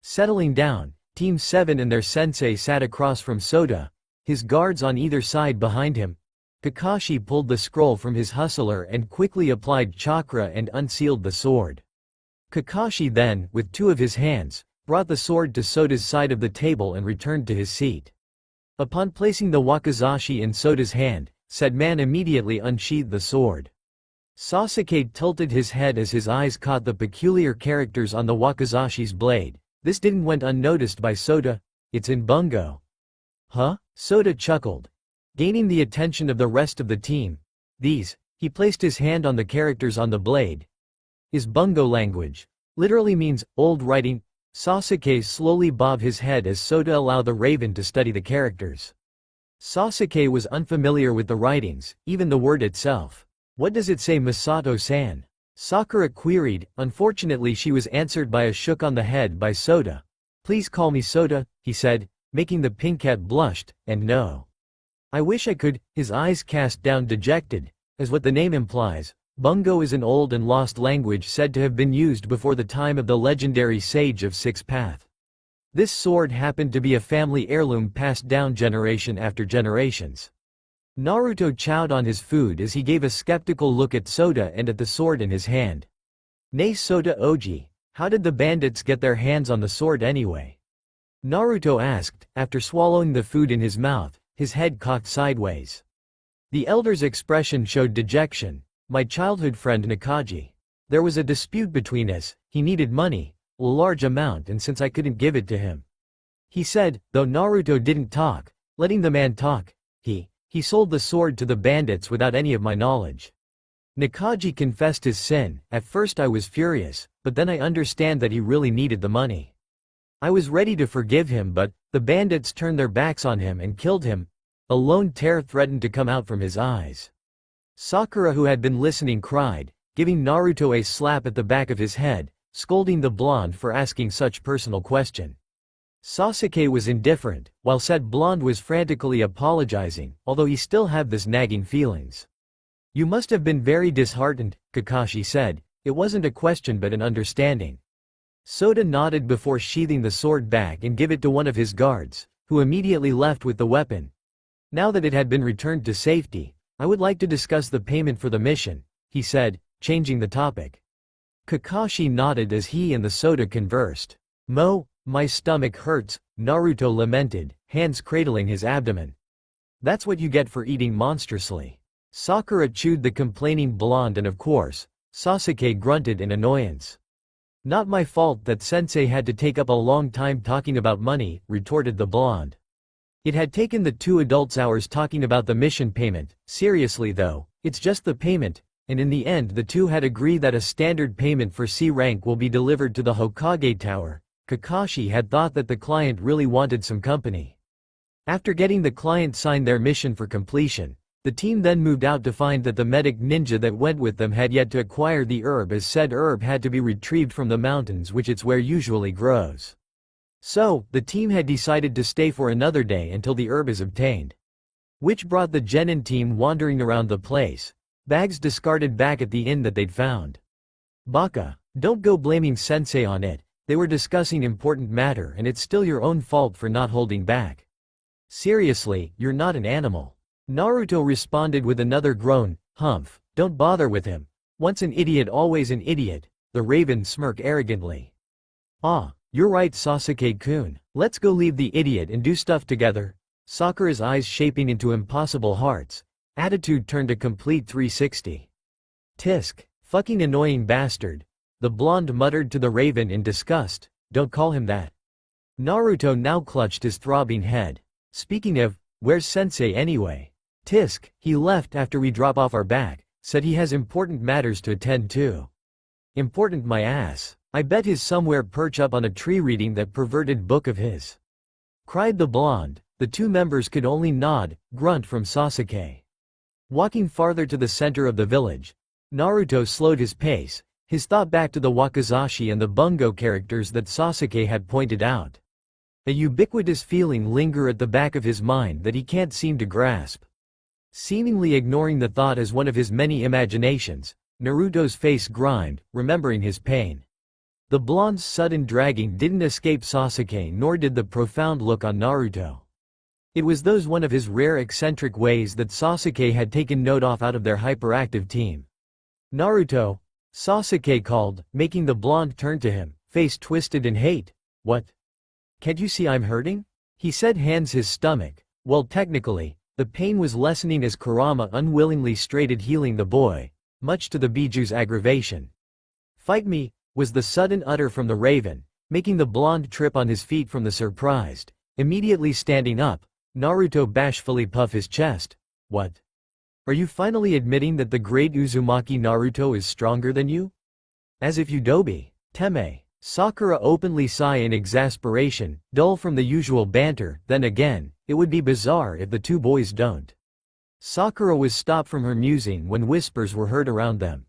Settling down, Team 7 and their sensei sat across from Soda, his guards on either side behind him. Kakashi pulled the scroll from his hustler and quickly applied chakra and unsealed the sword. Kakashi then, with two of his hands, brought the sword to Soda's side of the table and returned to his seat. Upon placing the wakizashi in Soda's hand, said man immediately unsheathed the sword. Sasuke tilted his head as his eyes caught the peculiar characters on the wakizashi's blade. This didn't went unnoticed by Soda. "It's in bungo." "Huh?" Soda chuckled, gaining the attention of the rest of the team. "These," he placed his hand on the characters on the blade, "is bungo language. Literally means old writing." Sasuke slowly bobbed his head as Soda allowed the raven to study the characters. Sasuke was unfamiliar with the writings, even the word itself. "What does it say, Masato-san?" Sakura queried. Unfortunately, she was answered by a shook on the head by Soda. "Please call me Soda," he said, making the pink cat blushed, "and no. I wish I could." His eyes cast down dejected, as what the name implies. Bungo is an old and lost language said to have been used before the time of the legendary sage of Six Path. This sword happened to be a family heirloom passed down generation after generations. Naruto chowed on his food as he gave a skeptical look at Soda and at the sword in his hand. "Nay Soda Oji, how did the bandits get their hands on the sword anyway?" Naruto asked, after swallowing the food in his mouth, his head cocked sideways. The elder's expression showed dejection. "My childhood friend Nakaji. There was a dispute between us. He needed money, a large amount, and since I couldn't give it to him," he said, though Naruto didn't talk, letting the man talk, he sold the sword to the bandits without any of my knowledge. Nakaji confessed his sin. "At first I was furious, but then I understand that he really needed the money. I was ready to forgive him, but the bandits turned their backs on him and killed him." A lone tear threatened to come out from his eyes. Sakura, who had been listening, cried, giving Naruto a slap at the back of his head, scolding the blonde for asking such personal question. Sasuke was indifferent, while said blonde was frantically apologizing, although he still had this nagging feelings. "You must have been very disheartened," Kakashi said. "It wasn't a question but an understanding." Soda nodded before sheathing the sword back and gave it to one of his guards, who immediately left with the weapon. Now that it had been returned to safety, "I would like to discuss the payment for the mission," he said, changing the topic. Kakashi nodded as he and the Soda conversed. My stomach hurts," Naruto lamented, hands cradling his abdomen. "That's what you get for eating monstrously." Sakura chewed the complaining blonde and of course, Sasuke grunted in annoyance. "Not my fault that sensei had to take up a long time talking about money," retorted the blonde. "It had taken the two adults hours talking about the mission payment. Seriously though, it's just the payment, and in the end the two had agreed that a standard payment for C rank will be delivered to the Hokage Tower." Kakashi had thought that the client really wanted some company. After getting the client signed their mission for completion, the team then moved out to find that the medic ninja that went with them had yet to acquire the herb, as said herb had to be retrieved from the mountains which it's where usually grows. So, the team had decided to stay for another day until the herb is obtained. Which brought the genin team wandering around the place, bags discarded back at the inn that they'd found. "Baka, don't go blaming sensei on it. They were discussing important matter and it's still your own fault for not holding back. Seriously, you're not an animal." Naruto responded with another groan. "Humph, don't bother with him. Once an idiot always an idiot," the raven smirked arrogantly. "Ah, you're right Sasuke-kun. Let's go leave the idiot and do stuff together." Sakura's eyes shaping into impossible hearts. Attitude turned a complete 360. Tisk, fucking annoying bastard. The blonde muttered to the raven in disgust. Don't call him that. Naruto now clutched his throbbing head. Speaking of, where's sensei anyway? Tisk, he left after we drop off our back, said he has important matters to attend to. Important my ass. I bet he's somewhere perch up on a tree reading that perverted book of his. Cried the blonde. The two members could only nod, grunt from Sasuke. Walking farther to the center of the village, Naruto slowed his pace, his thought back to the wakizashi and the bungo characters that Sasuke had pointed out. A ubiquitous feeling linger at the back of his mind that he can't seem to grasp. Seemingly ignoring the thought as one of his many imaginations, Naruto's face grimed, remembering his pain. The blonde's sudden dragging didn't escape Sasuke, nor did the profound look on Naruto. It was those one of his rare eccentric ways that Sasuke had taken note of out of their hyperactive team. Naruto, Sasuke called, making the blonde turn to him, face twisted in hate. What? Can't you see I'm hurting? He said, hands his stomach. Well, technically, the pain was lessening as Kurama unwillingly straighted, healing the boy, much to the Biju's aggravation. Fight me, was the sudden utter from the raven, making the blonde trip on his feet from the surprised. Immediately standing up, Naruto bashfully puff his chest. What? Are you finally admitting that the great Uzumaki Naruto is stronger than you? As if you dobe. Teme. Sakura openly sigh in exasperation, dull from the usual banter. Then again, it would be bizarre if the two boys don't. Sakura was stopped from her musing when whispers were heard around them.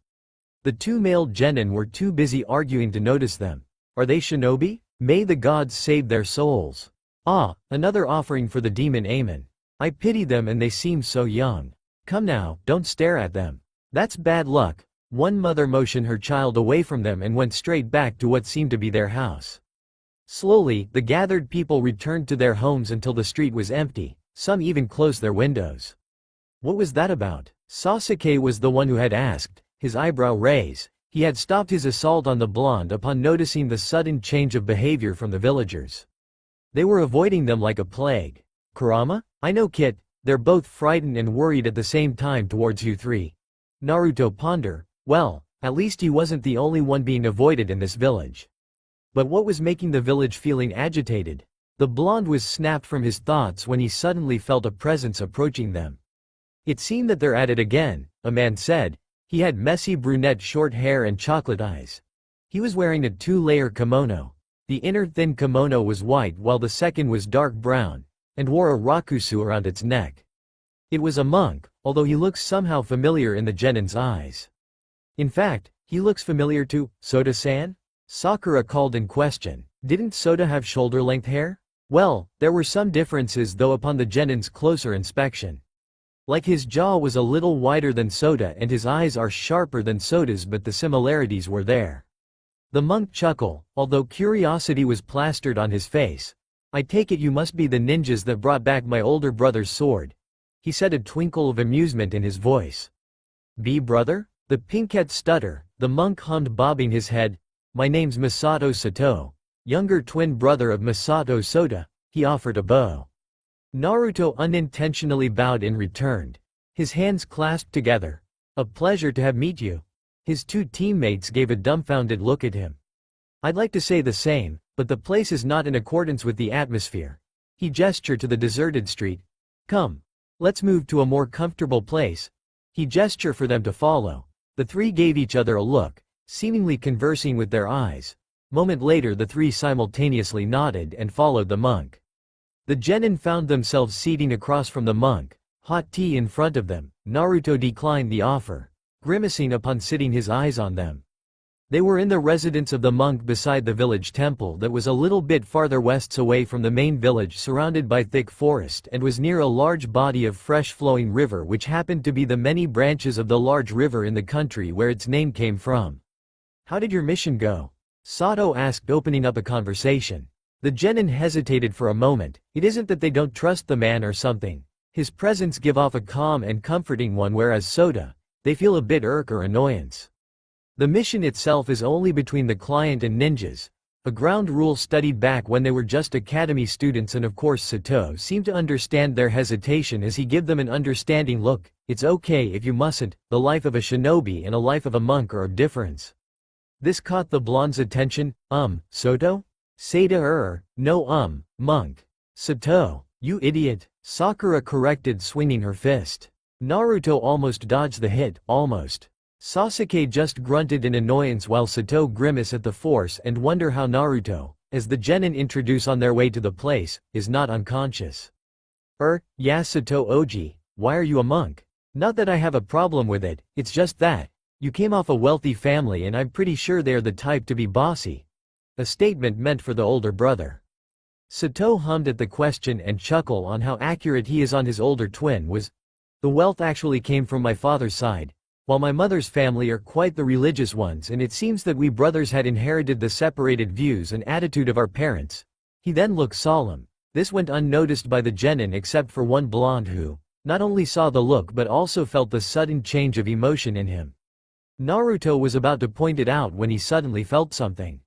The two male genin were too busy arguing to notice them. Are they shinobi? May the gods save their souls. Ah, another offering for the demon Aemon. I pity them and they seem so young. Come now, don't stare at them. That's bad luck. One mother motioned her child away from them and went straight back to what seemed to be their house. Slowly, the gathered people returned to their homes until the street was empty. Some even closed their windows. What was that about? Sasuke was the one who had asked, his eyebrow raised. He had stopped his assault on the blonde upon noticing the sudden change of behavior from the villagers. They were avoiding them like a plague. Kurama? I know, Kit. They're both frightened and worried at the same time towards you three. Naruto ponder. Well, at least he wasn't the only one being avoided in this village. But what was making the village feeling agitated? The blonde was snapped from his thoughts when he suddenly felt a presence approaching them. It seemed that they're at it again, a man said. He had messy brunette short hair and chocolate eyes. He was wearing a two-layer kimono. The inner thin kimono was white while the second was dark brown, and wore a rakusu around its neck. It was a monk, although he looks somehow familiar in the genin's eyes. In fact, he looks familiar to Soda-san? Sakura called in question. Didn't Soda have shoulder-length hair? Well, there were some differences though upon the genin's closer inspection. Like his jaw was a little wider than Soda and his eyes are sharper than Soda's, but the similarities were there. The monk chuckled, although curiosity was plastered on his face. I take it you must be the ninjas that brought back my older brother's sword. He said, a twinkle of amusement in his voice. Be brother? The pinkette stutter, the monk hummed, bobbing his head. My name's Masato Sato, younger twin brother of Masato Soda. He offered a bow. Naruto unintentionally bowed in return. His hands clasped together. A pleasure to have met you. His two teammates gave a dumbfounded look at him. I'd like to say the same, but the place is not in accordance with the atmosphere. He gestured to the deserted street. Come. Let's move to a more comfortable place. He gestured for them to follow. The three gave each other a look, seemingly conversing with their eyes. Moment later the three simultaneously nodded and followed the monk. The genin found themselves seating across from the monk, hot tea in front of them. Naruto declined the offer, grimacing upon sitting his eyes on them. They were in the residence of the monk beside the village temple that was a little bit farther west away from the main village, surrounded by thick forest, and was near a large body of fresh flowing river which happened to be the many branches of the large river in the country where its name came from. How did your mission go? Sato asked, opening up a conversation. The genin hesitated for a moment. It isn't that they don't trust the man or something. His presence give off a calm and comforting one, whereas Soda, they feel a bit irk or annoyance. The mission itself is only between the client and ninjas. A ground rule studied back when they were just academy students, and of course Sato seemed to understand their hesitation as he gave them an understanding look. It's okay if you mustn't, the life of a shinobi and a life of a monk are of difference. This caught the blonde's attention. Soto? Sato no monk. Sato, you idiot, Sakura corrected, swinging her fist. Naruto almost dodged the hit, almost. Sasuke just grunted in annoyance while Sato grimaced at the force and wonder how Naruto, as the genin introduce on their way to the place, is not unconscious. Yeah Sato Oji, why are you a monk? Not that I have a problem with it, it's just that you came off a wealthy family and I'm pretty sure they are the type to be bossy. A statement meant for the older brother. Sato hummed at the question and chuckled on how accurate he is on his older twin was. The wealth actually came from my father's side, while my mother's family are quite the religious ones, and it seems that we brothers had inherited the separated views and attitude of our parents. He then looked solemn. This went unnoticed by the genin except for one blonde who not only saw the look but also felt the sudden change of emotion in him. Naruto was about to point it out when he suddenly felt something.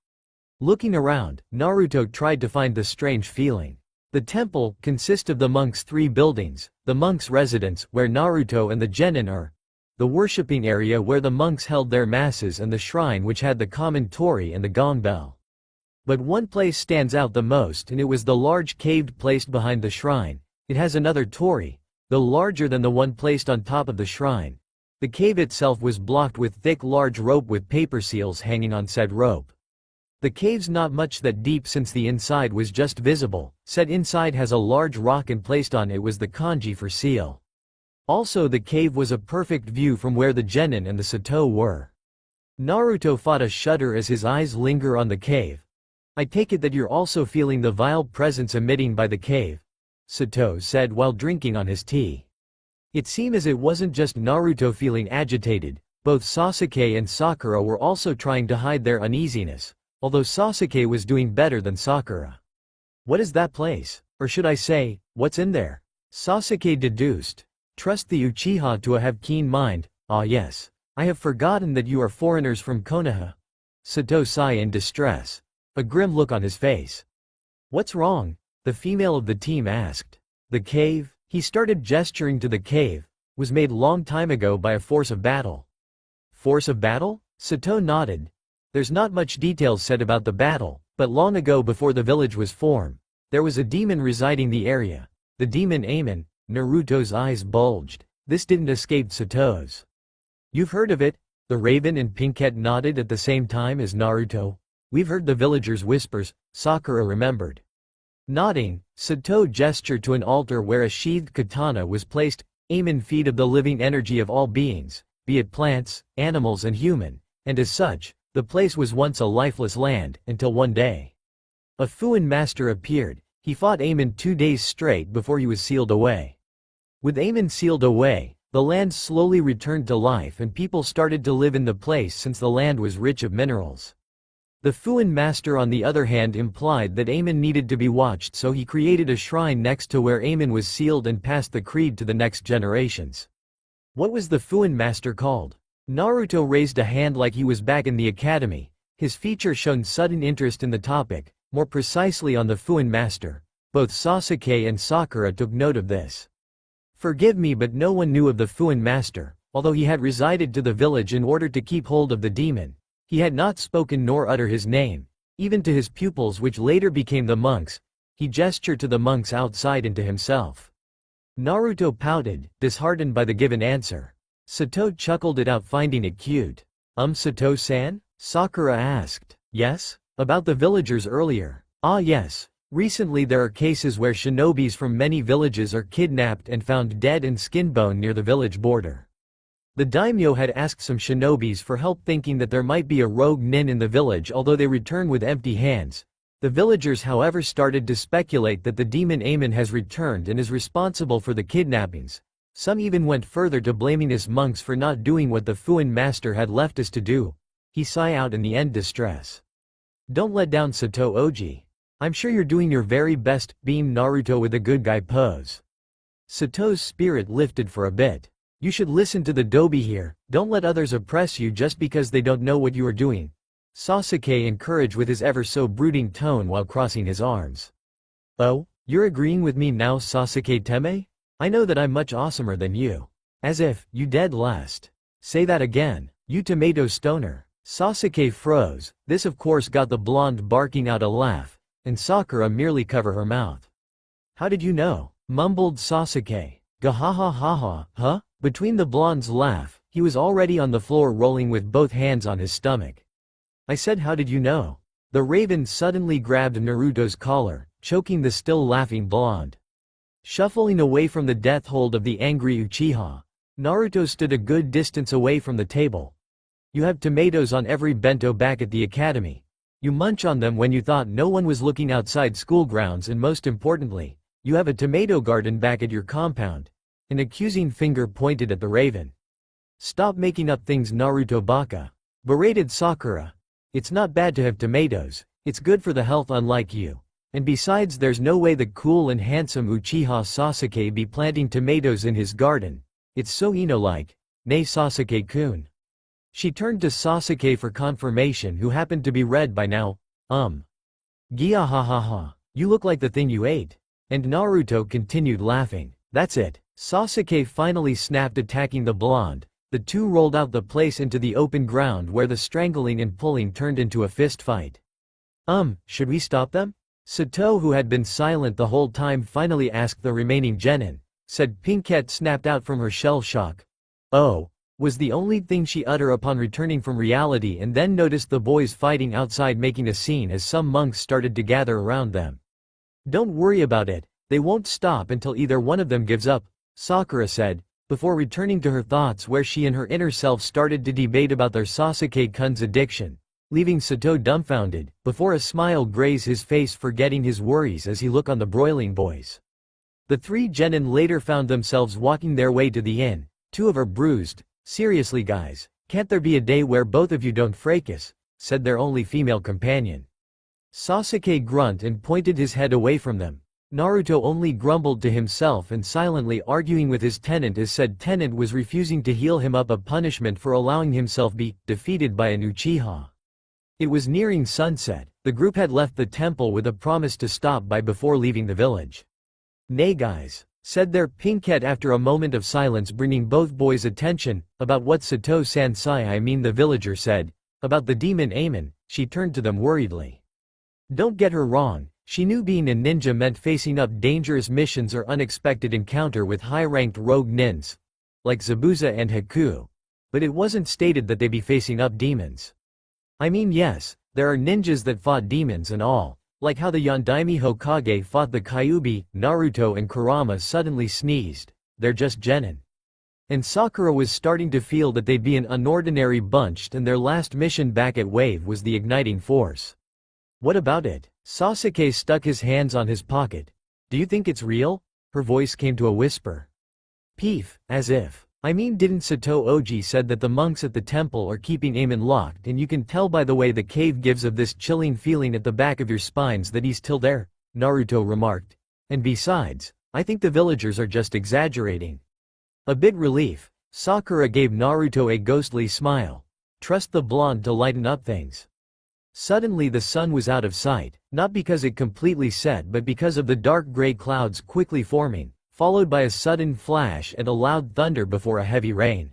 Looking around, Naruto tried to find the strange feeling. The temple consists of the monks' 3 buildings, the monks' residence, where Naruto and the genin are, the worshipping area where the monks held their masses, and the shrine which had the common torii and the gong bell. But one place stands out the most, and it was the large cave placed behind the shrine. It has another torii, though larger than the one placed on top of the shrine. The cave itself was blocked with thick large rope with paper seals hanging on said rope. The cave's not much that deep since the inside was just visible. Said inside has a large rock and placed on it was the kanji for seal. Also the cave was a perfect view from where the genin and the Sato were. Naruto fought a shudder as his eyes linger on the cave. I take it that you're also feeling the vile presence emitting by the cave, Sato said while drinking on his tea. It seemed as it wasn't just Naruto feeling agitated, both Sasuke and Sakura were also trying to hide their uneasiness, although Sasuke was doing better than Sakura. What is that place? Or should I say, what's in there? Sasuke deduced. Trust the Uchiha to have keen mind. Ah yes. I have forgotten that you are foreigners from Konoha. Sato sighed in distress, a grim look on his face. What's wrong? The female of the team asked. The cave, he started gesturing to the cave, was made long time ago by a force of battle. Force of battle? Sato nodded. There's not much details said about the battle, but long ago before the village was formed, there was a demon residing the area. The demon Amon. Naruto's eyes bulged. This didn't escape Sato's. You've heard of it? The Raven and Pinkette nodded at the same time as Naruto. We've heard the villagers' whispers, Sakura remembered. Nodding, Sato gestured to an altar where a sheathed katana was placed. Amon feed of the living energy of all beings, be it plants, animals and human, and as such, the place was once a lifeless land, until one day a Fuin master appeared. He fought Amon 2 days straight before he was sealed away. With Amon sealed away, the land slowly returned to life and people started to live in the place since the land was rich of minerals. The Fuin master on the other hand implied that Amon needed to be watched, so he created a shrine next to where Amon was sealed and passed the creed to the next generations. What was the Fuin master called? Naruto raised a hand like he was back in the academy. His feature shown sudden interest in the topic, more precisely on the Fuin master. Both Sasuke and Sakura took note of this. Forgive me, but no one knew of the Fuin master, although he had resided to the village in order to keep hold of the demon. He had not spoken nor utter his name, even to his pupils which later became the monks. He gestured to the monks outside and to himself. Naruto pouted, disheartened by the given answer. Sato chuckled it out, finding it cute. Sato-san? Sakura asked. Yes? About the villagers earlier. Ah yes. Recently there are cases where shinobis from many villages are kidnapped and found dead and skin bone near the village border. The daimyo had asked some shinobis for help, thinking that there might be a rogue nin in the village, although they return with empty hands. The villagers however started to speculate that the demon Amon has returned and is responsible for the kidnappings. Some even went further to blaming us monks for not doing what the Fuin master had left us to do. He sighed out in the end distress. Don't let down Sato Oji. I'm sure you're doing your very best, beamed Naruto with a good guy pose. Sato's spirit lifted for a bit. You should listen to the dobi here, don't let others oppress you just because they don't know what you are doing. Sasuke encouraged with his ever-so-brooding tone while crossing his arms. "Oh, you're agreeing with me now, Sasuke Teme? I know that I'm much awesomer than you." "As if, you dead last. Say that again, you tomato stoner." Sasuke froze. This of course got the blonde barking out a laugh, and Sakura merely covered her mouth. "How did you know?" mumbled Sasuke. "Gahahahaha, huh?" Between the blonde's laugh, he was already on the floor rolling with both hands on his stomach. "I said how did you know?" The raven suddenly grabbed Naruto's collar, choking the still laughing blonde. Shuffling away from the death hold of the angry Uchiha, Naruto stood a good distance away from the table. "You have tomatoes on every bento back at the academy. You munch on them when you thought no one was looking outside school grounds, and most importantly, you have a tomato garden back at your compound." An accusing finger pointed at the raven. "Stop making up things, Naruto baka," berated Sakura. "It's not bad to have tomatoes, it's good for the health unlike you. And besides, there's no way the cool and handsome Uchiha Sasuke be planting tomatoes in his garden. It's so Ino-like. Nay Sasuke-kun." She turned to Sasuke for confirmation, who happened to be red by now. Giahahaha. You look like the thing you ate." And Naruto continued laughing. "That's it." Sasuke finally snapped, attacking the blonde. The two rolled out the place into the open ground where the strangling and pulling turned into a fist fight. Should we stop them?" Sato, who had been silent the whole time, finally asked the remaining genin. Said Pinkette snapped out from her shell shock. "Oh," was the only thing she uttered upon returning from reality, and then noticed the boys fighting outside, making a scene as some monks started to gather around them. "Don't worry about it, they won't stop until either one of them gives up," Sakura said, before returning to her thoughts, where she and her inner self started to debate about their Sasuke-kun's addiction, leaving Sato dumbfounded, before a smile grazed his face, forgetting his worries as he looked on the broiling boys. The three genin later found themselves walking their way to the inn. Two of her bruised. "Seriously guys, can't there be a day where both of you don't fracas?" said their only female companion. Sasuke grunted and pointed his head away from them. Naruto only grumbled to himself and silently arguing with his tenant, as said tenant was refusing to heal him up, a punishment for allowing himself be defeated by an Uchiha. It was nearing sunset. The group had left the temple with a promise to stop by before leaving the village. "Nay guys," said their Pinkette after a moment of silence, bringing both boys' attention. "About what Sato Sansai, I mean," the villager said. "About the demon Amon." She turned to them worriedly. Don't get her wrong, she knew being a ninja meant facing up dangerous missions or unexpected encounter with high-ranked rogue nins, like Zabuza and Haku. But it wasn't stated that they be facing up demons. I mean, yes, there are ninjas that fought demons and all, like how the Yondaime Hokage fought the Kyuubi. Naruto and Kurama suddenly sneezed. They're just genin. And Sakura was starting to feel that they'd be an unordinary bunch, and their last mission back at Wave was the igniting force. "What about it?" Sasuke stuck his hands on his pocket. "Do you think it's real?" Her voice came to a whisper. "Peef, as if. I mean, didn't Sato Oji said that the monks at the temple are keeping Amon locked, and you can tell by the way the cave gives of this chilling feeling at the back of your spines that he's still there," Naruto remarked. "And besides, I think the villagers are just exaggerating." A bit relief, Sakura gave Naruto a ghostly smile. "Trust the blonde to lighten up things." Suddenly the sun was out of sight, not because it completely set but because of the dark gray clouds quickly forming, followed by a sudden flash and a loud thunder before a heavy rain.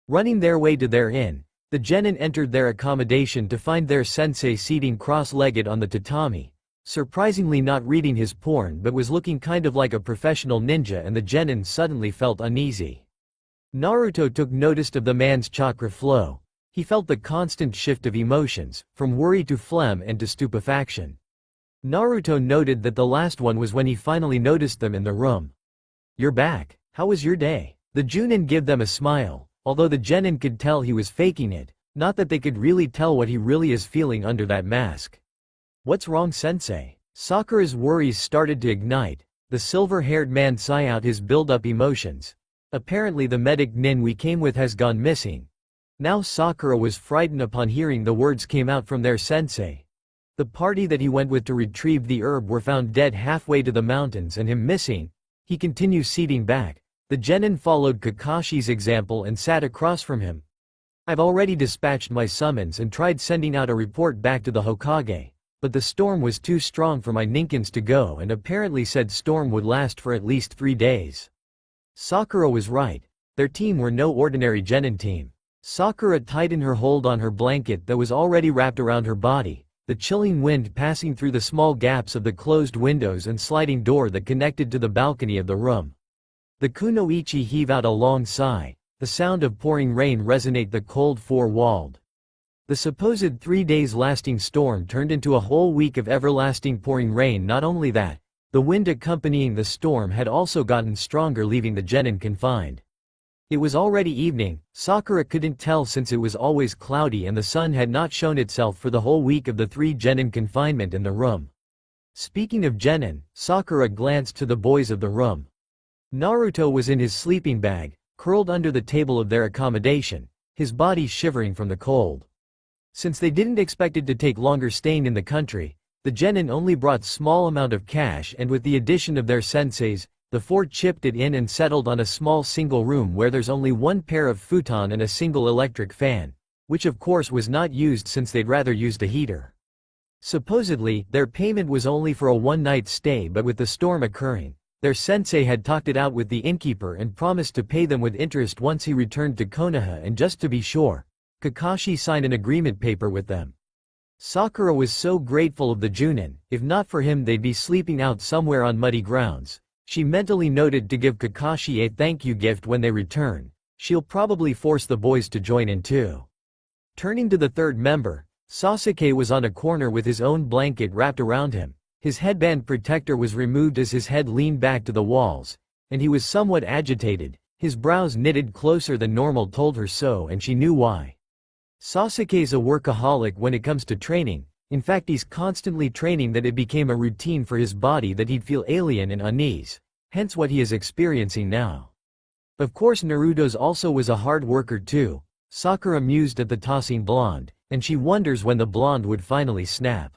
Running their way to their inn, the genin entered their accommodation to find their sensei seating cross-legged on the tatami, surprisingly not reading his porn but was looking kind of like a professional ninja, and the genin suddenly felt uneasy. Naruto took notice of the man's chakra flow. He felt the constant shift of emotions, from worry to phlegm and to stupefaction. Naruto noted that the last one was when he finally noticed them in the room. "You're back. How was your day?" The Junin gave them a smile, although the genin could tell he was faking it, not that they could really tell what he really is feeling under that mask. "What's wrong, sensei?" Sakura's worries started to ignite. The silver-haired man sighed out his build-up emotions. "Apparently the medic nin we came with has gone missing." Now Sakura was frightened upon hearing the words came out from their sensei. The party that he went with to retrieve the herb were found dead halfway to the mountains, and him missing. He continued seating back. The genin followed Kakashi's example and sat across from him. I've already dispatched my summons and tried sending out a report back to the Hokage, but the storm was too strong for my Ninkins to go and apparently said storm would last for at least 3 days. Sakura was right. Their team were no ordinary genin team. Sakura tightened her hold on her blanket that was already wrapped around her body, the chilling wind passing through the small gaps of the closed windows and sliding door that connected to the balcony of the room. The kunoichi heave out a long sigh, the sound of pouring rain resonate the cold four-walled. The supposed 3 days lasting storm turned into a whole week of everlasting pouring rain. Not only that, the wind accompanying the storm had also gotten stronger, leaving the genin confined. It was already evening. Sakura couldn't tell since it was always cloudy and the sun had not shown itself for the whole week of the 3 genin confinement in the room. Speaking of genin, Sakura glanced to the boys of the room. Naruto was in his sleeping bag, curled under the table of their accommodation, his body shivering from the cold. Since they didn't expect it to take longer staying in the country, the genin only brought small amount of cash, and with the addition of their senseis, the 4 chipped it in and settled on a small single room where there's only 1 pair of futon and a single electric fan, which of course was not used since they'd rather used a heater. Supposedly, their payment was only for a 1-night stay, but with the storm occurring, their sensei had talked it out with the innkeeper and promised to pay them with interest once he returned to Konoha, and just to be sure, Kakashi signed an agreement paper with them. Sakura was so grateful of the Junin. If not for him they'd be sleeping out somewhere on muddy grounds. She mentally noted to give Kakashi a thank you gift when they return. She'll probably force the boys to join in too. Turning to the 3rd member, Sasuke was on a corner with his own blanket wrapped around him. His headband protector was removed as his head leaned back to the walls, and he was somewhat agitated. His brows knitted closer than normal told her so, and she knew why. Sasuke's a workaholic when it comes to training. In fact, he's constantly training that it became a routine for his body that he'd feel alien and unease, hence what he is experiencing now. Of course Naruto's also was a hard worker too. Sakura mused at the tossing blonde, and she wonders when the blonde would finally snap.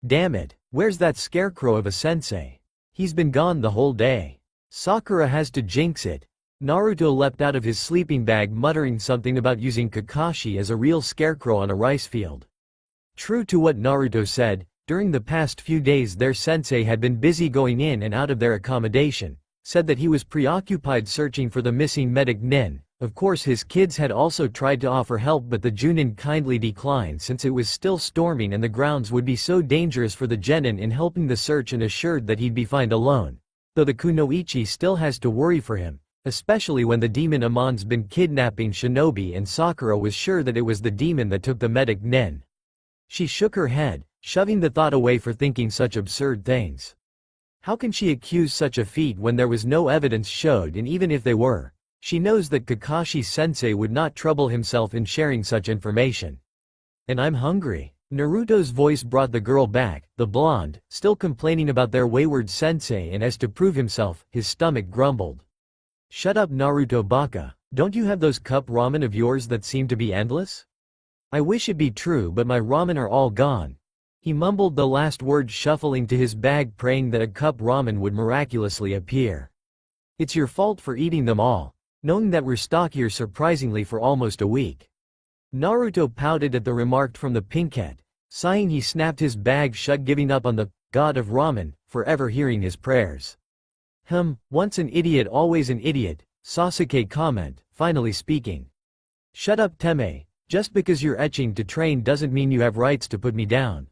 Damn it, where's that scarecrow of a sensei? He's been gone the whole day. Sakura has to jinx it. Naruto leapt out of his sleeping bag muttering something about using Kakashi as a real scarecrow on a rice field. True to what Naruto said, during the past few days their sensei had been busy going in and out of their accommodation, said that he was preoccupied searching for the missing medic Nin. Of course his kids had also tried to offer help, but the Junin kindly declined since it was still storming and the grounds would be so dangerous for the genin in helping the search, and assured that he'd be fine alone, though the kunoichi still has to worry for him, especially when the demon Amon's been kidnapping shinobi, and Sakura was sure that it was the demon that took the medic Nin. She shook her head, shoving the thought away for thinking such absurd things. How can she accuse such a feat when there was no evidence showed, and even if they were, she knows that Kakashi-sensei would not trouble himself in sharing such information. And I'm hungry. Naruto's voice brought the girl back, the blonde, still complaining about their wayward sensei, and as to prove himself, his stomach grumbled. Shut up Naruto baka, don't you have those cup ramen of yours that seem to be endless? I wish it be true, but my ramen are all gone. He mumbled the last word, shuffling to his bag, praying that a cup ramen would miraculously appear. It's your fault for eating them all, knowing that we're stuck here surprisingly for almost a week. Naruto pouted at the remark from the pinkette. Sighing, he snapped his bag shut, giving up on the god of ramen, forever hearing his prayers. Once an idiot always an idiot, Sasuke comment, finally speaking. Shut up Teme. Just because you're etching to train doesn't mean you have rights to put me down.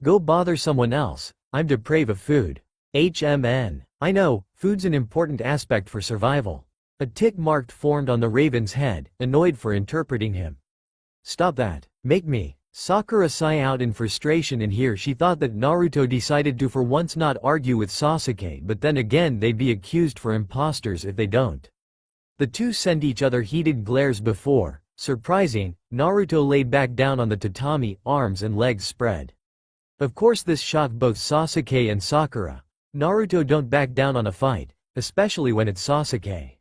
Go bother someone else, I'm depraved of food. HMN. I know, food's an important aspect for survival. A tick mark formed on the raven's head, annoyed for interpreting him. Stop that, make me. Sakura sighed out in frustration, and here she thought that Naruto decided to for once not argue with Sasuke, but then again they'd be accused for imposters if they don't. The two sent each other heated glares before, surprising, Naruto laid back down on the tatami, arms and legs spread. Of course this shocked both Sasuke and Sakura. Naruto don't back down on a fight, especially when it's Sasuke.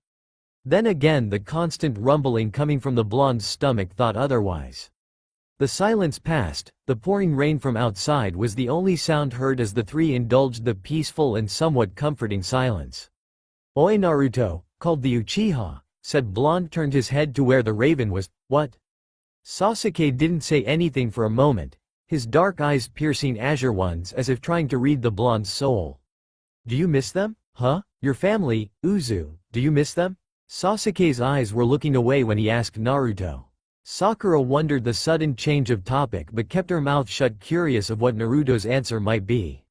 Then again the constant rumbling coming from the blonde's stomach thought otherwise. The silence passed, the pouring rain from outside was the only sound heard as the three indulged the peaceful and somewhat comforting silence. Oi Naruto, called the Uchiha, said blonde, turned his head to where the raven was. What? Sasuke didn't say anything for a moment, his dark eyes piercing azure ones as if trying to read the blonde's soul. Do you miss them? Huh? Your family, Uzu, do you miss them? Sasuke's eyes were looking away when he asked Naruto. Sakura wondered the sudden change of topic but kept her mouth shut, curious of what Naruto's answer might be.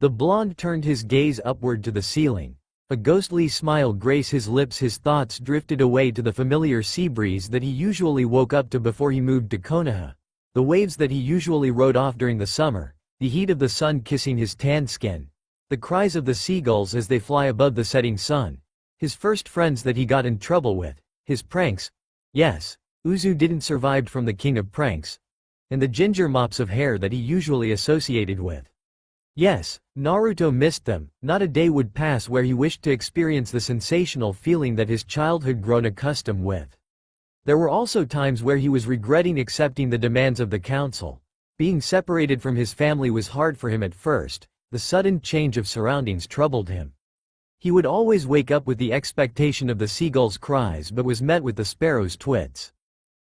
The blonde turned his gaze upward to the ceiling. A ghostly smile graced his lips. His thoughts drifted away to the familiar sea breeze that he usually woke up to before he moved to Konoha. The waves that he usually rode off during the summer, the heat of the sun kissing his tan skin, the cries of the seagulls as they fly above the setting sun, his first friends that he got in trouble with, his pranks. Yes, Uzu didn't survive from the king of pranks, and the ginger mops of hair that he usually associated with. Yes, Naruto missed them. Not a day would pass where he wished to experience the sensational feeling that his childhood grown accustomed with. There were also times where he was regretting accepting the demands of the council. Being separated from his family was hard for him at first. The sudden change of surroundings troubled him. He would always wake up with the expectation of the seagull's cries but was met with the sparrow's twits.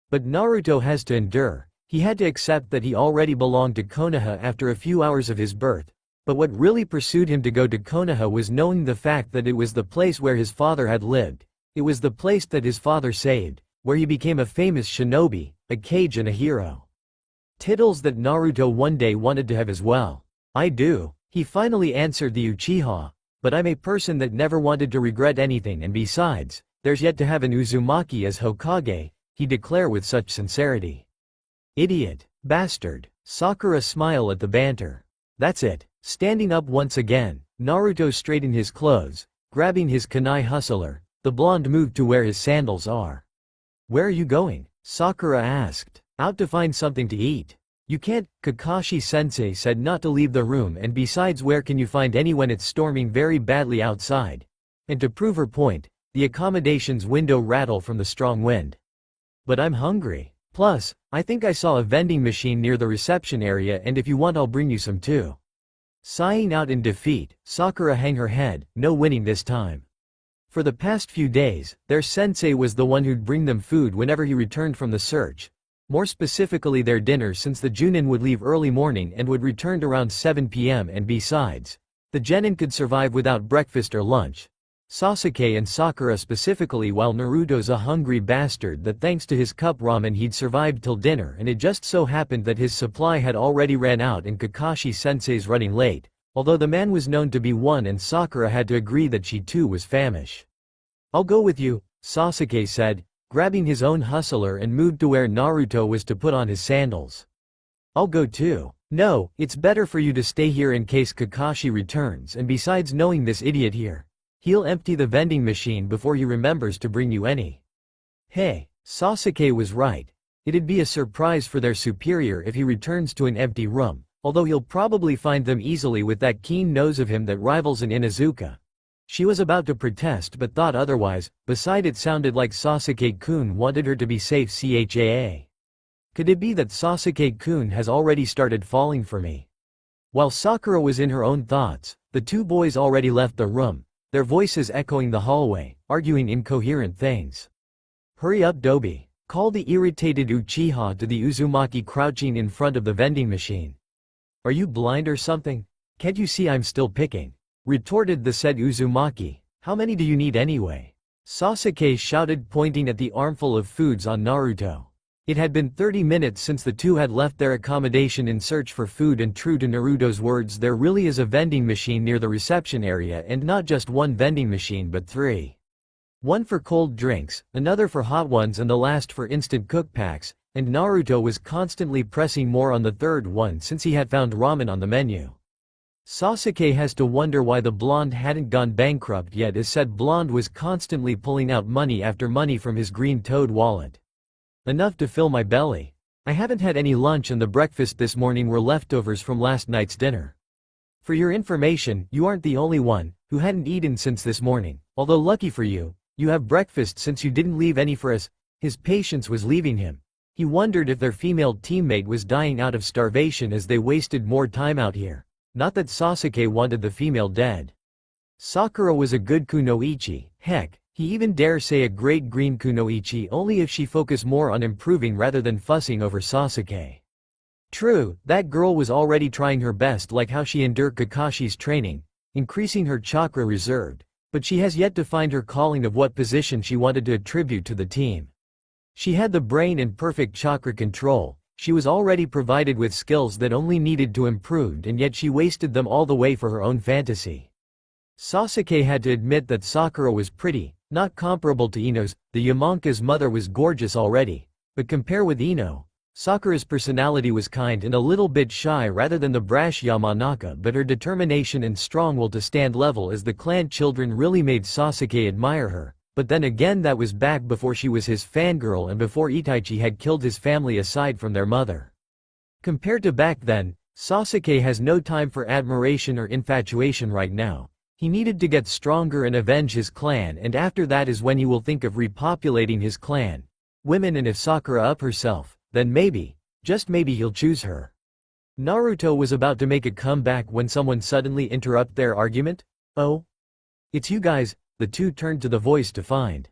But Naruto has to endure. He had to accept that he already belonged to Konoha after a few hours of his birth. But what really pursued him to go to Konoha was knowing the fact that it was the place where his father had lived. It was the place that his father saved, where he became a famous shinobi, a kage and a hero. Titles that Naruto one day wanted to have as well. I do. He finally answered the Uchiha. But I'm a person that never wanted to regret anything, and besides, there's yet to have an Uzumaki as Hokage, he declared with such sincerity. Idiot. Bastard. Sakura smiled at the banter. That's it. Standing up once again, Naruto straightened his clothes, grabbing his kunai hustler. The blonde moved to where his sandals are. Where are you going? Sakura asked. Out to find something to eat. You can't, Kakashi-sensei said not to leave the room, and besides, where can you find any when it's storming very badly outside? And to prove her point, the accommodations window rattled from the strong wind. But I'm hungry. Plus, I think I saw a vending machine near the reception area, and if you want I'll bring you some too. Sighing out in defeat, Sakura hung her head, no winning this time. For the past few days, their sensei was the one who'd bring them food whenever he returned from the search. More specifically their dinner, since the Junin would leave early morning and would return around 7 p.m. and besides, the genin could survive without breakfast or lunch. Sasuke and Sakura specifically, while Naruto's a hungry bastard that thanks to his cup ramen he'd survived till dinner, and it just so happened that his supply had already ran out and Kakashi-sensei's running late, although the man was known to be one and Sakura had to agree that she too was famished. I'll go with you, Sasuke said, grabbing his own hustler and moved to where Naruto was to put on his sandals. I'll go too. No, it's better for you to stay here in case Kakashi returns, and besides, knowing this idiot here, he'll empty the vending machine before he remembers to bring you any. Hey, Sasuke was right. It'd be a surprise for their superior if he returns to an empty room, although he'll probably find them easily with that keen nose of him that rivals an Inuzuka. She was about to protest but thought otherwise. Besides, it sounded like Sasuke-kun wanted her to be safe. Chaa. Could it be that Sasuke-kun has already started falling for me? While Sakura was in her own thoughts, the two boys already left the room, their voices echoing the hallway, arguing incoherent things. Hurry up, Dobi, called the irritated Uchiha to the Uzumaki crouching in front of the vending machine. Are you blind or something? Can't you see I'm still picking? Retorted the said Uzumaki. How many do you need anyway? Sasuke shouted, pointing at the armful of foods on Naruto. It had been 30 minutes since the two had left their accommodation in search for food, and true to Naruto's words, there really is a vending machine near the reception area, and not just one vending machine but 3. One for cold drinks, another for hot ones, and the last for instant cook packs, and Naruto was constantly pressing more on the third one since he had found ramen on the menu. Sasuke has to wonder why the blonde hadn't gone bankrupt yet, as said blonde was constantly pulling out money after money from his green toed wallet. Enough to fill my belly. I haven't had any lunch, and the breakfast this morning were leftovers from last night's dinner. For your information, you aren't the only one who hadn't eaten since this morning, although lucky for you, you have breakfast since you didn't leave any for us. His patience was leaving him. He wondered if their female teammate was dying out of starvation as they wasted more time out here. Not that Sasuke wanted the female dead. Sakura was a good kunoichi, heck, He even dare say a great green kunoichi only if she focused more on improving rather than fussing over Sasuke. True, that girl was already trying her best like how she endured Kakashi's training, increasing her chakra reserved, but she has yet to find her calling of what position she wanted to attribute to the team. She had the brain and perfect chakra control, she was already provided with skills that only needed to improve, and yet she wasted them all the way for her own fantasy. Sasuke had to admit that Sakura was pretty, not comparable to Ino's. The Yamanka's mother was gorgeous already, but compare with Ino. Sakura's personality was kind and a little bit shy rather than the brash Yamanaka, but her determination and strong will to stand level as the clan children really made Sasuke admire her. But then again, that was back before she was his fangirl and before Itachi had killed his family aside from their mother. Compared to back then, Sasuke has no time for admiration or infatuation right now. He needed to get stronger and avenge his clan, and after that is when he will think of repopulating his clan. Women, and if Sakura up herself, then maybe, just maybe he'll choose her. Naruto was about to make a comeback when someone suddenly interrupted their argument. Oh? It's you guys. The two turned to the voice to find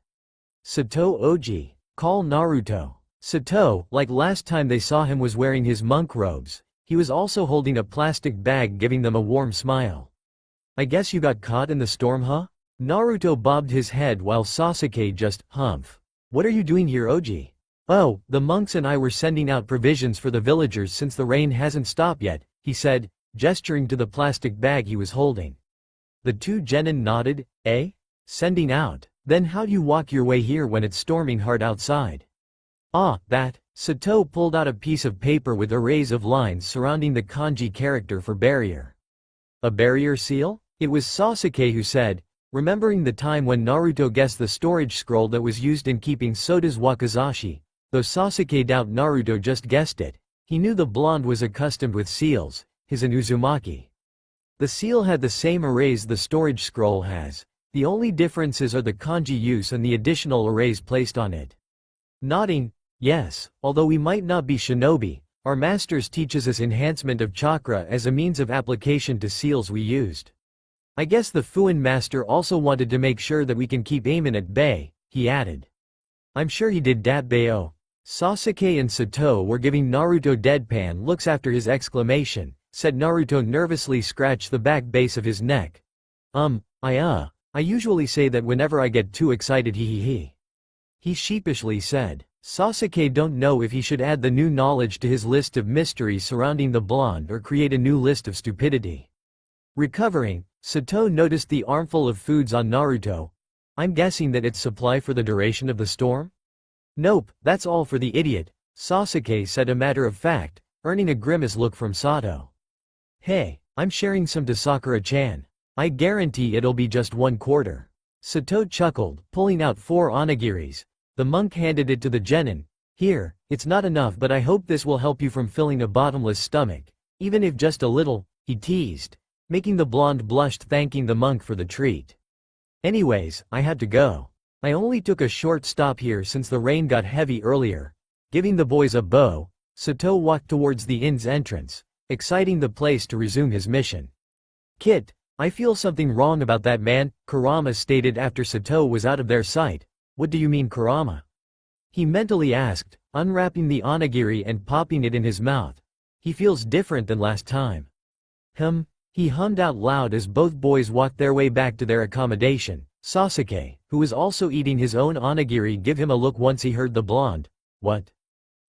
Sato Oji. Call Naruto. Sato, like last time they saw him, was wearing his monk robes. He was also holding a plastic bag, giving them a warm smile. I guess you got caught in the storm, huh? Naruto bobbed his head while Sasuke just humph. What are you doing here, Oji? Oh, the monks and I were sending out provisions for the villagers since the rain hasn't stopped yet, he said, gesturing to the plastic bag he was holding. The two genin nodded. Eh? Sending out? Then how'd you walk your way here when it's storming hard outside? Ah, that. Sato pulled out a piece of paper with arrays of lines surrounding the kanji character for barrier. A barrier seal? It was Sasuke who said, remembering the time when Naruto guessed the storage scroll that was used in keeping Soda's wakizashi. Though Sasuke doubted Naruto just guessed it, he knew the blonde was accustomed with seals, his and Uzumaki. The seal had the same arrays the storage scroll has. The only differences are the kanji use and the additional arrays placed on it. Nodding, yes, although we might not be shinobi, our masters teaches us enhancement of chakra as a means of application to seals we used. I guess the Fuin master also wanted to make sure that we can keep Aimin at bay, he added. I'm sure he did dat bayo. Sasuke and Sato were giving Naruto deadpan looks after his exclamation, said Naruto nervously scratched the back base of his neck. I usually say that whenever I get too excited, he sheepishly said. Sasuke don't know if he should add the new knowledge to his list of mysteries surrounding the blonde or create a new list of stupidity. Recovering, Sato noticed the armful of foods on Naruto. I'm guessing that it's supply for the duration of the storm? Nope, that's all for the idiot, Sasuke said, a matter of fact, earning a grimace look from Sato. Hey, I'm sharing some to Sakura-chan. I guarantee it'll be just 1/4. Sato chuckled, pulling out 4 onigiris. The monk handed it to the genin. Here, it's not enough, but I hope this will help you from filling a bottomless stomach. Even if just a little, he teased, making the blonde blush, thanking the monk for the treat. Anyways, I had to go. I only took a short stop here since the rain got heavy earlier. Giving the boys a bow, Sato walked towards the inn's entrance, exciting the place to resume his mission. Kit, I feel something wrong about that man, Kurama stated after Sato was out of their sight. What do you mean, Kurama? He mentally asked, unwrapping the onigiri and popping it in his mouth. He feels different than last time. He hummed out loud as both boys walked their way back to their accommodation. Sasuke, who was also eating his own onigiri, gave him a look once he heard the blonde. What?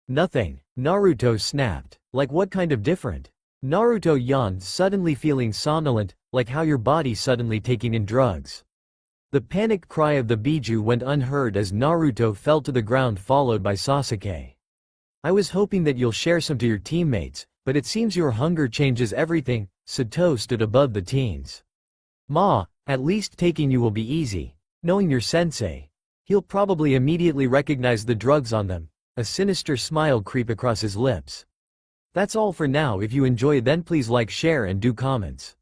Nothing, Naruto snapped. Like what kind of different? Naruto yawned, suddenly feeling somnolent, like how your body suddenly taking in drugs. The panicked cry of the Biju went unheard as Naruto fell to the ground, followed by Sasuke. I was hoping that you'll share some to your teammates, but it seems your hunger changes everything. Sato stood above the teens. Ma, at least taking you will be easy. Knowing your sensei, he'll probably immediately recognize the drugs on them. A sinister smile creep across his lips. That's all for now. If you enjoy, then please like, share and do comments.